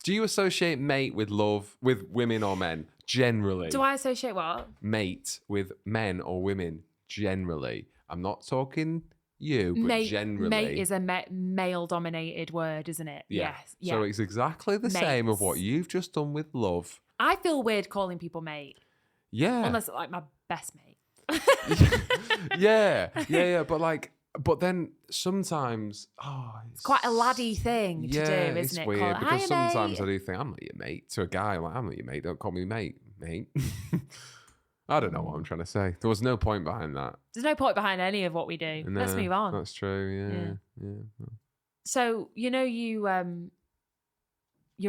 Do you associate mate with love with women or men generally? Do I associate what? Mate with men or women generally. I'm not talking you, but generally. Mate is a male-dominated word, isn't it? Yeah. Yes. Yeah. So it's exactly the same of what you've just done with love. I feel weird calling people mate. Yeah. Unless it's like my best mate. Yeah. But then sometimes, it's quite a laddie thing to do, isn't it's it? weird because sometimes mate. I do think I'm not your mate to a guy. Like, I'm not your mate. Don't call me mate. I don't know what I'm trying to say. There was no point behind that. There's no point behind any of what we do. No, Let's move on. That's true. Yeah. So you're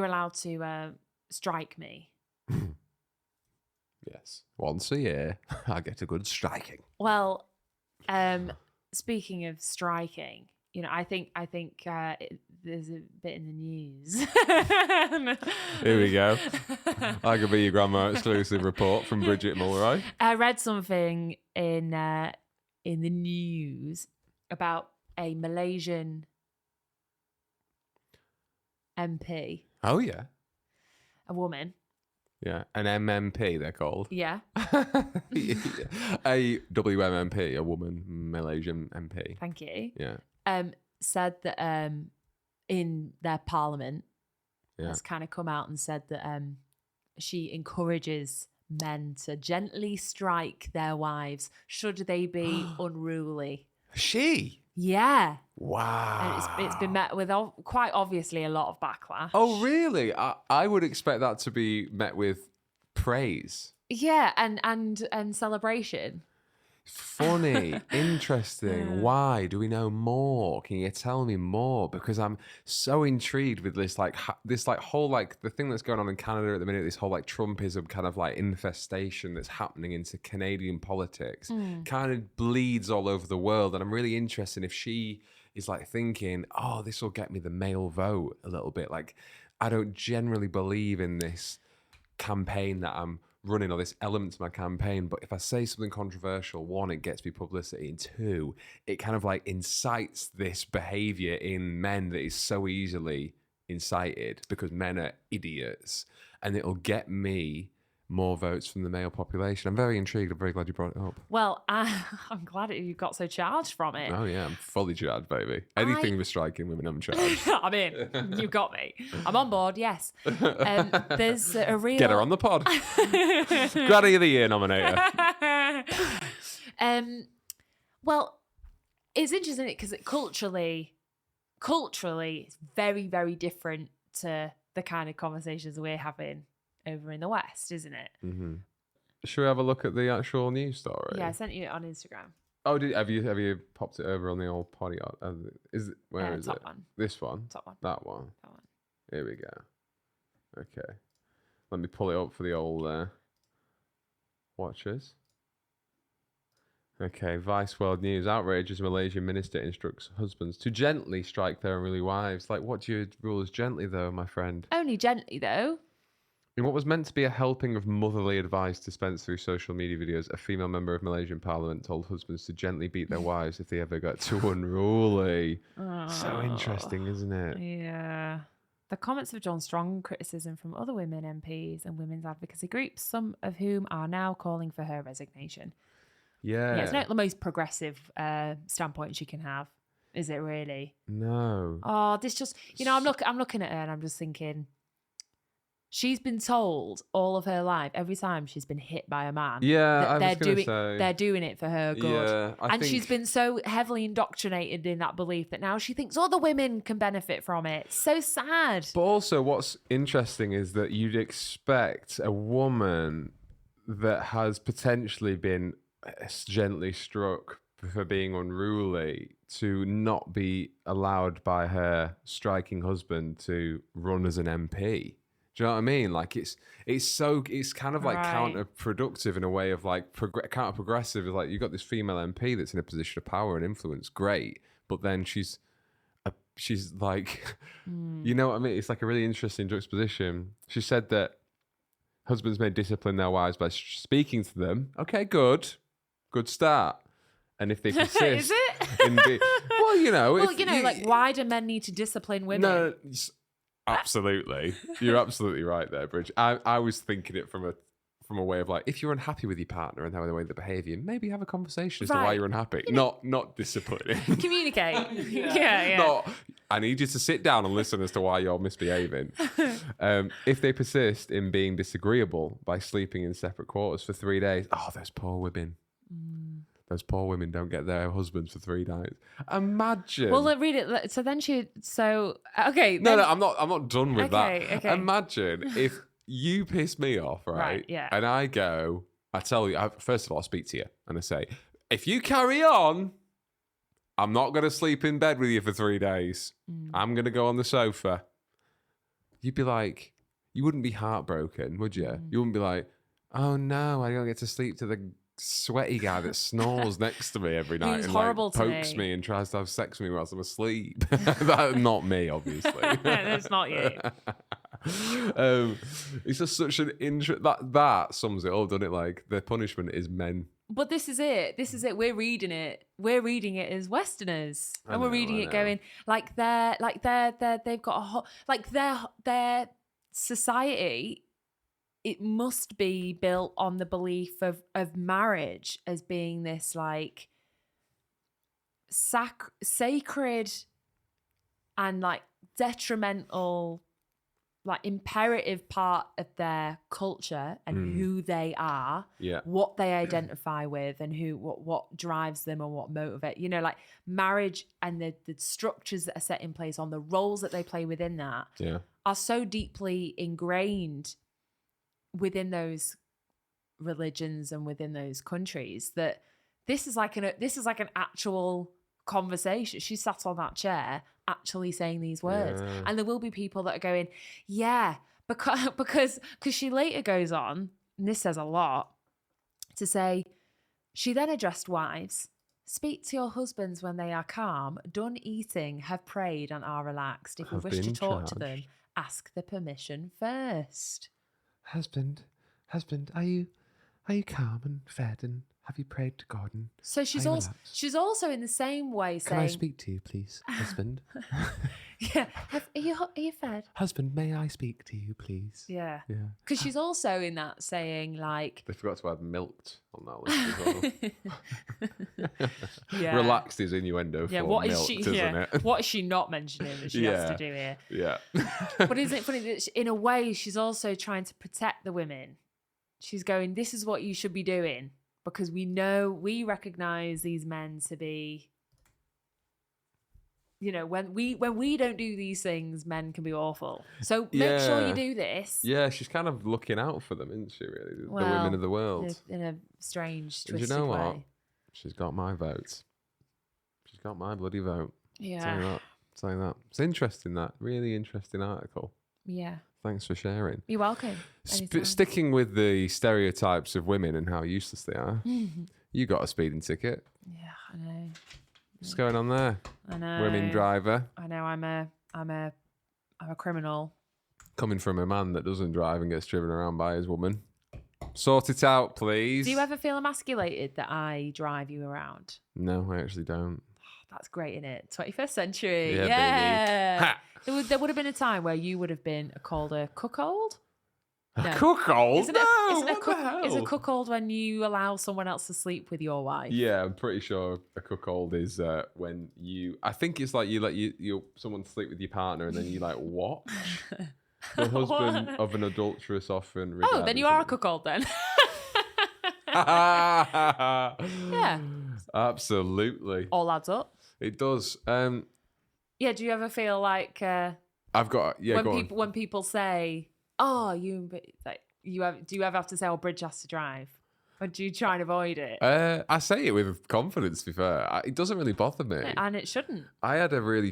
allowed to strike me. Yes. Once a year, I get a good striking. Well, speaking of striking, I think there's a bit in the news. Here we go. I could be your grandma exclusive report from Bridget Mulroy. I read something in the news about a Malaysian MP. Oh yeah. A woman. Yeah, an MMP they're called. Yeah. A WMMP, a woman Malaysian MP. Thank you. Yeah. Said that in their parliament has Yeah. kind of come out and said that she encourages men to gently strike their wives should they be unruly. She? Yeah. Wow. And it's been met with quite obviously a lot of backlash. Oh, really? I would expect that to be met with praise. Yeah, and celebration. Funny, interesting. Why? Do we know more? Can you tell me more? Because I'm so intrigued with this, whole the thing that's going on in Canada at the minute. This whole Trumpism kind of infestation that's happening into Canadian politics, kind of bleeds all over the world. And I'm really interested if she is thinking, oh, this will get me the male vote a little bit. I don't generally believe in this campaign that I'm running or this element to my campaign, but if I say something controversial, one, it gets me publicity, and two, it kind of incites this behavior in men that is so easily incited because men are idiots, and it'll get me more votes from the male population. I'm very intrigued. I'm very glad you brought it up. Well, I'm glad you got so charged from it. Oh yeah, I'm fully charged, baby. Anything with striking women, I'm charged. I mean, you got me. I'm on board, yes. There's a real... Get her on the pod. Granny of the Year nominator. Well, it's interesting because culturally, it's very, very different to the kind of conversations we're having over in the West, isn't it? Mm-hmm. Should we have a look at the actual news story? Yeah, I sent you it on Instagram. Oh, have you popped it over on the old potty? Where is top it? one. This one? Top one. That one? That one. Here we go. Okay. Let me pull it up for the old watchers. Okay, Vice World News. Outrage as Malaysian minister instructs husbands to gently strike their unruly wives. What do you rule as gently, though, my friend? Only gently, though. In what was meant to be a helping of motherly advice dispensed through social media videos, a female member of Malaysian Parliament told husbands to gently beat their wives if they ever got too unruly. So interesting, isn't it? Yeah. The comments have drawn strong criticism from other women MPs and women's advocacy groups, some of whom are now calling for her resignation. Yeah. It's not the most progressive standpoint she can have, is it really? No. Oh, this just, I'm looking at her and I'm just thinking, she's been told all of her life, every time she's been hit by a man, yeah, they're doing it for her good. Yeah, I think she's been so heavily indoctrinated in that belief that now she thinks other women can benefit from it. So sad. But also what's interesting is that you'd expect a woman that has potentially been gently struck for being unruly to not be allowed by her striking husband to run as an MP. Do you know what I mean? It's kind of counterproductive in a way of counter-progressive. You've got this female MP that's in a position of power and influence, great, but then she's a she's like, you know what I mean? It's like a really interesting juxtaposition. She said that husbands may discipline their wives by speaking to them. Okay, good start. And if they persist, is it? Well, you know, like why do men need to discipline women? No, absolutely. You're absolutely right there, Bridge. I was thinking it from a way of like, if you're unhappy with your partner and how the way they behave you, maybe have a conversation as to why you're unhappy. Not disciplining. Communicate. yeah. Not, I need you to sit down and listen as to why you're misbehaving. If they persist in being disagreeable by sleeping in separate quarters for 3 days, those poor women. Those poor women don't get their husbands for 3 nights. Imagine. Well, read it. So then okay. No, I'm not done with that. Okay. Imagine if you piss me off, right? Yeah. And I tell you, first of all, I speak to you and I say, if you carry on, I'm not going to sleep in bed with you for 3 days. I'm going to go on the sofa. You'd be like, you wouldn't be heartbroken, would you? You wouldn't be like, oh no, I don't get to sleep to the sweaty guy that snores next to me every night He's and horrible like, to pokes me and tries to have sex with me whilst I'm asleep. That's not me, obviously. That's not you. It's just such an that sums it all, doesn't it? Like the punishment is men. But this is it. We're reading it as Westerners, and we're reading it going like they've got a whole like their society. It must be built on the belief of marriage as being this like sacred and like detrimental, like imperative part of their culture and who they are, what they identify with, and what drives them and what motivates. You know, like marriage and the structures that are set in place on the roles that they play within that are so deeply ingrained within those religions and within those countries that this is like an actual conversation. She sat on that chair actually saying these words, and there will be people that are going, because she later goes on, and this says a lot, to say she then addressed wives. Speak to your husbands when they are calm, done eating, have prayed, and are relaxed. If you wish to talk to them, ask the permission first. Husband, are you calm and fed, and have you prayed to God? And so she's also in the same way saying, can I speak to you, please, husband? Are you fed? Husband, may I speak to you, please? Yeah. Because she's also in that saying like, they forgot to add milked on that list as well. Relaxed is innuendo for what milked, isn't it? What is she not mentioning that she has to do here? Yeah. But isn't it funny that in a way she's also trying to protect the women? She's going, this is what you should be doing, because we recognize these men to be, you know, when we don't do these things, men can be awful. So make sure you do this. Yeah, she's kind of looking out for them, isn't she, really? The women of the world. In a strange, twisted way. Do you know what? She's got my vote. She's got my bloody vote. Yeah. Saying that. It's interesting, that. Really interesting article. Yeah. Thanks for sharing. You're welcome. Sticking with the stereotypes of women and how useless they are, you got a speeding ticket. Yeah, I know. What's going on there? I know. Women driver. I know. I'm a criminal. Coming from a man that doesn't drive and gets driven around by his woman. Sort it out, please. Do you ever feel emasculated that I drive you around? No, I actually don't. That's great, isn't it? 21st century. Yeah. Baby. There would have been a time where you would have been called a cuckold. No. A cuckold? Isn't a cuckold when you allow someone else to sleep with your wife? Yeah, I'm pretty sure a cuckold is when you. I think it's like you let someone sleep with your partner and then you like watch the husband of an adulteress often. Oh, then you are a cuckold then. Yeah. Absolutely. All adds up. It does. Yeah. Do you ever feel like I've got when people say, "Oh, do you ever have to say, "Oh, Bridge has to drive," or do you try and avoid it? I say it with confidence. To be fair, it doesn't really bother me, and it shouldn't. I have a really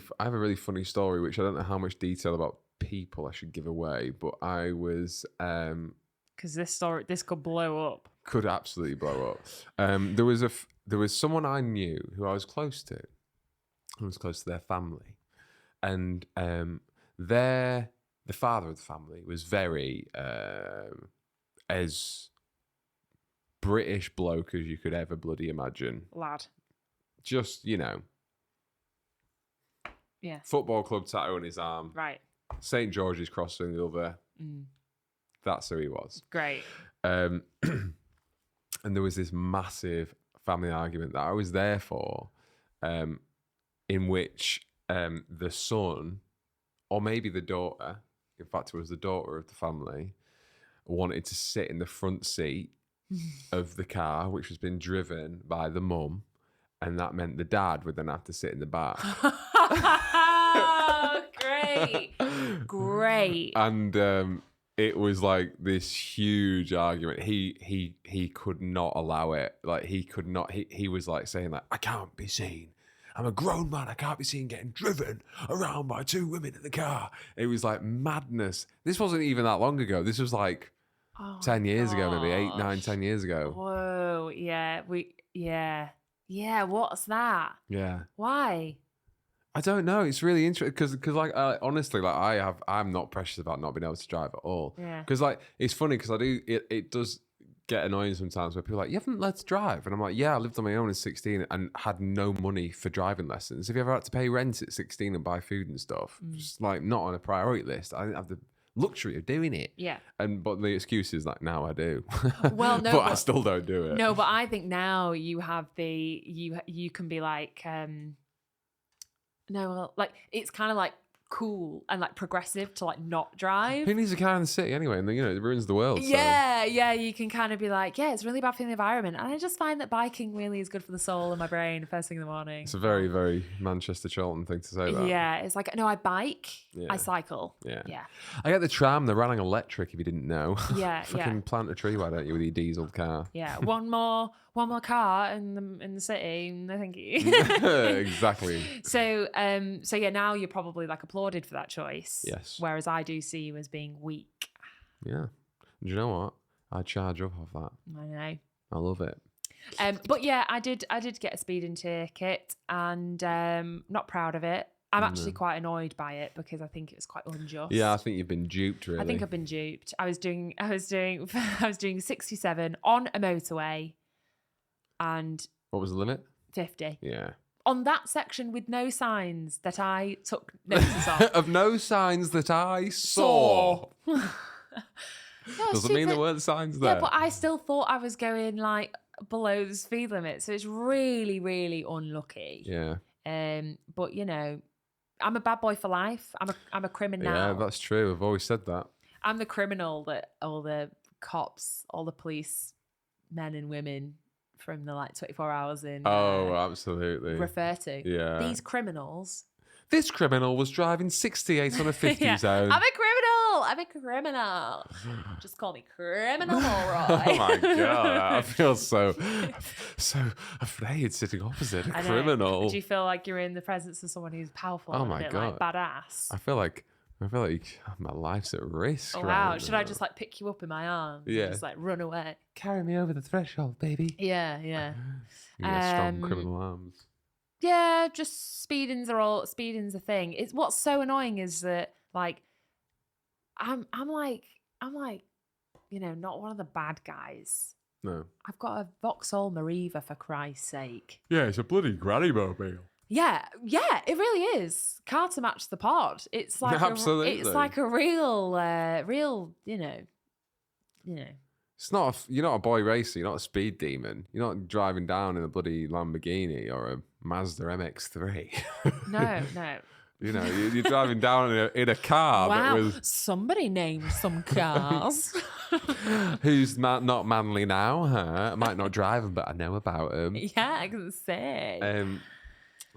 funny story, which I don't know how much detail about people I should give away, but I was because this could blow up. Could absolutely blow up. There was someone I knew who I was close to. I was close to their family. and the father of the family was very as British bloke as you could ever bloody imagine. Lad. Just, you know. Yeah. Football club tattoo on his arm. Right. St. George's cross on the other. That's who he was. Great. And there was this massive family argument that I was there for, in which the son, or maybe the daughter, in fact it was the daughter of the family, wanted to sit in the front seat of the car, which has been driven by the mum, and that meant the dad would then have to sit in the back. Great. And it was like this huge argument. He could not allow it. Like he could not. He was like saying like, I can't be seen. I'm a grown man. I can't be seen getting driven around by two women in the car. It was like madness. This wasn't even that long ago. This was like 10 years ago, maybe 8, 9, 10 years ago. Whoa. Yeah. Yeah. What's that? Yeah. Why? I don't know. It's really interesting because like honestly, like I'm not precious about not being able to drive at all. Yeah. Because like it's funny because it does get annoying sometimes where people are like, you haven't learned to drive, and I'm like, yeah, I lived on my own at 16 and had no money for driving lessons. Have you ever had to pay rent at 16 and buy food and stuff? Just like not on a priority list. I didn't have the luxury of doing it. Yeah. But the excuse is like, now I do. Well, no, but I still don't do it. No, but I think now you have you can be like no, well, like it's kind of like cool and like progressive to like not drive. Who needs a car in the city anyway? And you know, it ruins the world. So. Yeah, you can kind of be like, yeah, it's really bad for the environment. And I just find that biking really is good for the soul and my brain first thing in the morning. It's a very, very Manchester Charlton thing to say that. Yeah, it's like, no, I bike, I cycle. Yeah. Yeah. I get the tram, they're running electric if you didn't know. Yeah, Fucking plant a tree, why don't you, with your diesel car? Yeah, one more car in the city. No, thank you. Exactly. So yeah, now you're probably like applauded for that choice. Yes. Whereas I do see you as being weak. Yeah. Do you know what? I charge up off that. I know. I love it. But yeah, I did get a speeding ticket, and not proud of it. I'm actually quite annoyed by it because I think it was quite unjust. Yeah, I think you've been duped, really. I think I've been duped. I was doing 67 on a motorway, and what was the limit? 50. Yeah. On that section with no signs that I took notice of. Of no signs that I saw. Doesn't mean there weren't signs there. Yeah, but I still thought I was going like below the speed limit, so it's really, really unlucky. Yeah. But you know, I'm a bad boy for life. I'm a criminal. Yeah, that's true. I've always said that. I'm the criminal that all the cops, all the police, men and women from the like 24 hours in. Oh, absolutely. Refer to. Yeah. These criminals. This criminal was driving 68 on a 50 zone. I'm a criminal. Just call me Criminal Roy. Oh my God. I feel so afraid sitting opposite a criminal. Do you feel like you're in the presence of someone who's powerful Oh and my a bit God. like badass? I feel like my life's at risk. Oh, right wow. now. Should I just like pick you up in my arms? Yeah. And just like run away. Carry me over the threshold, baby. Yeah. You got strong criminal arms. Yeah, just speeding's a thing. It's what's so annoying is that like I'm like, you know, not one of the bad guys. No. I've got a Vauxhall Mariva for Christ's sake. Yeah, it's a bloody granny mobile. Yeah, it really is. Car to match the pod. It's like absolutely. It's like a real, you know. It's not. You're not a boy racer. You're not a speed demon. You're not driving down in a bloody Lamborghini or a Mazda MX-3. No. You know, you're driving down in a car Wow, that was somebody named some cars. who's not manly now, huh? I might not drive them, but I know about them. Yeah, I can say.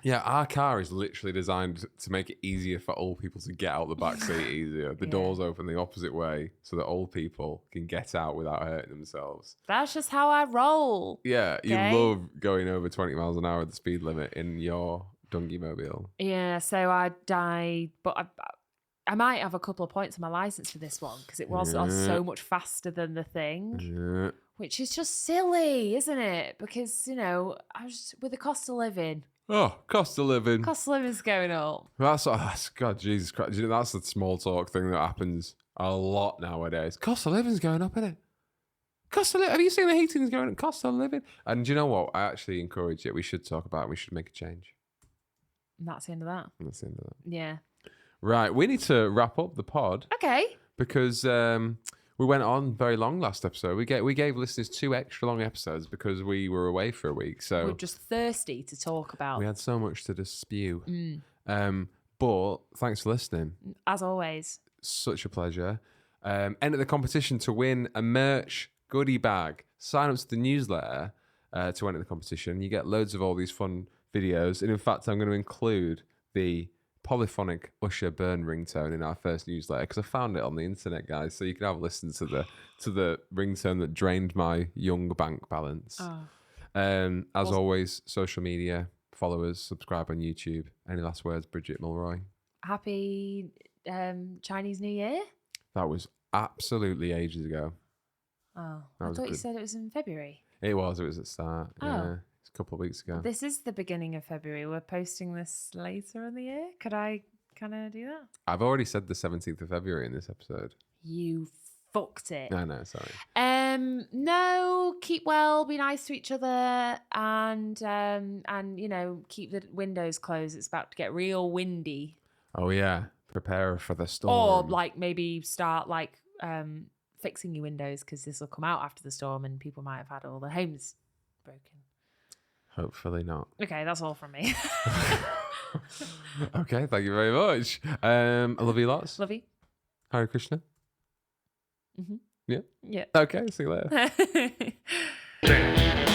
Yeah, our car is literally designed to make it easier for old people to get out the back seat easier. The doors open the opposite way so that old people can get out without hurting themselves. That's just how I roll. Yeah, Okay. You love going over 20 miles an hour at the speed limit in your Dungy mobile. Yeah, so I died, but I might have a couple of points on my license for this one because it was so much faster than the thing. Yeah. Which is just silly, isn't it? Because, you know, I was with the cost of living. Oh, cost of living. Cost of living's going up. That's God, Jesus Christ. That's the small talk thing that happens a lot nowadays. Cost of living's going up, isn't it? Cost of living. Have you seen the heating's going up? Cost of living. And do you know what? I actually encourage it. We should talk about it. We should make a change. And that's the end of that. That's the end of that. Yeah. Right. We need to wrap up the pod. Okay. Because we went on very long last episode. We gave listeners 2 extra long episodes because we were away for a week. So we're just thirsty to talk about. We had so much to just spew. But thanks for listening. As always. Such a pleasure. Enter the competition to win a merch goodie bag. Sign up to the newsletter to enter the competition. You get loads of all these fun videos. And in fact, I'm going to include the polyphonic Usher Burn ringtone in our first newsletter because I found it on the internet, guys. So you can have a listen to the ringtone that drained my young bank balance. As always, social media, follow us, subscribe on YouTube. Any last words, Bridget Mulroy? Happy Chinese New Year. That was absolutely ages ago. Oh, I thought you said it was in February. It was at the start. Oh. Yeah, it's a couple of weeks ago. This is the beginning of February. We're posting this later in the year. Could I kind of do that? I've already said the 17th of February in this episode. You fucked it. No, sorry. No, keep well, be nice to each other, and keep the windows closed. It's about to get real windy. Oh yeah, prepare for the storm. Or maybe start fixing your windows because this will come out after the storm and people might have had all their homes broken. Hopefully not. Okay, that's all from me. Okay, thank you very much. I love you lots. Love you. Hare Krishna. Mm-hmm. Yeah? Yeah. Okay, see you later.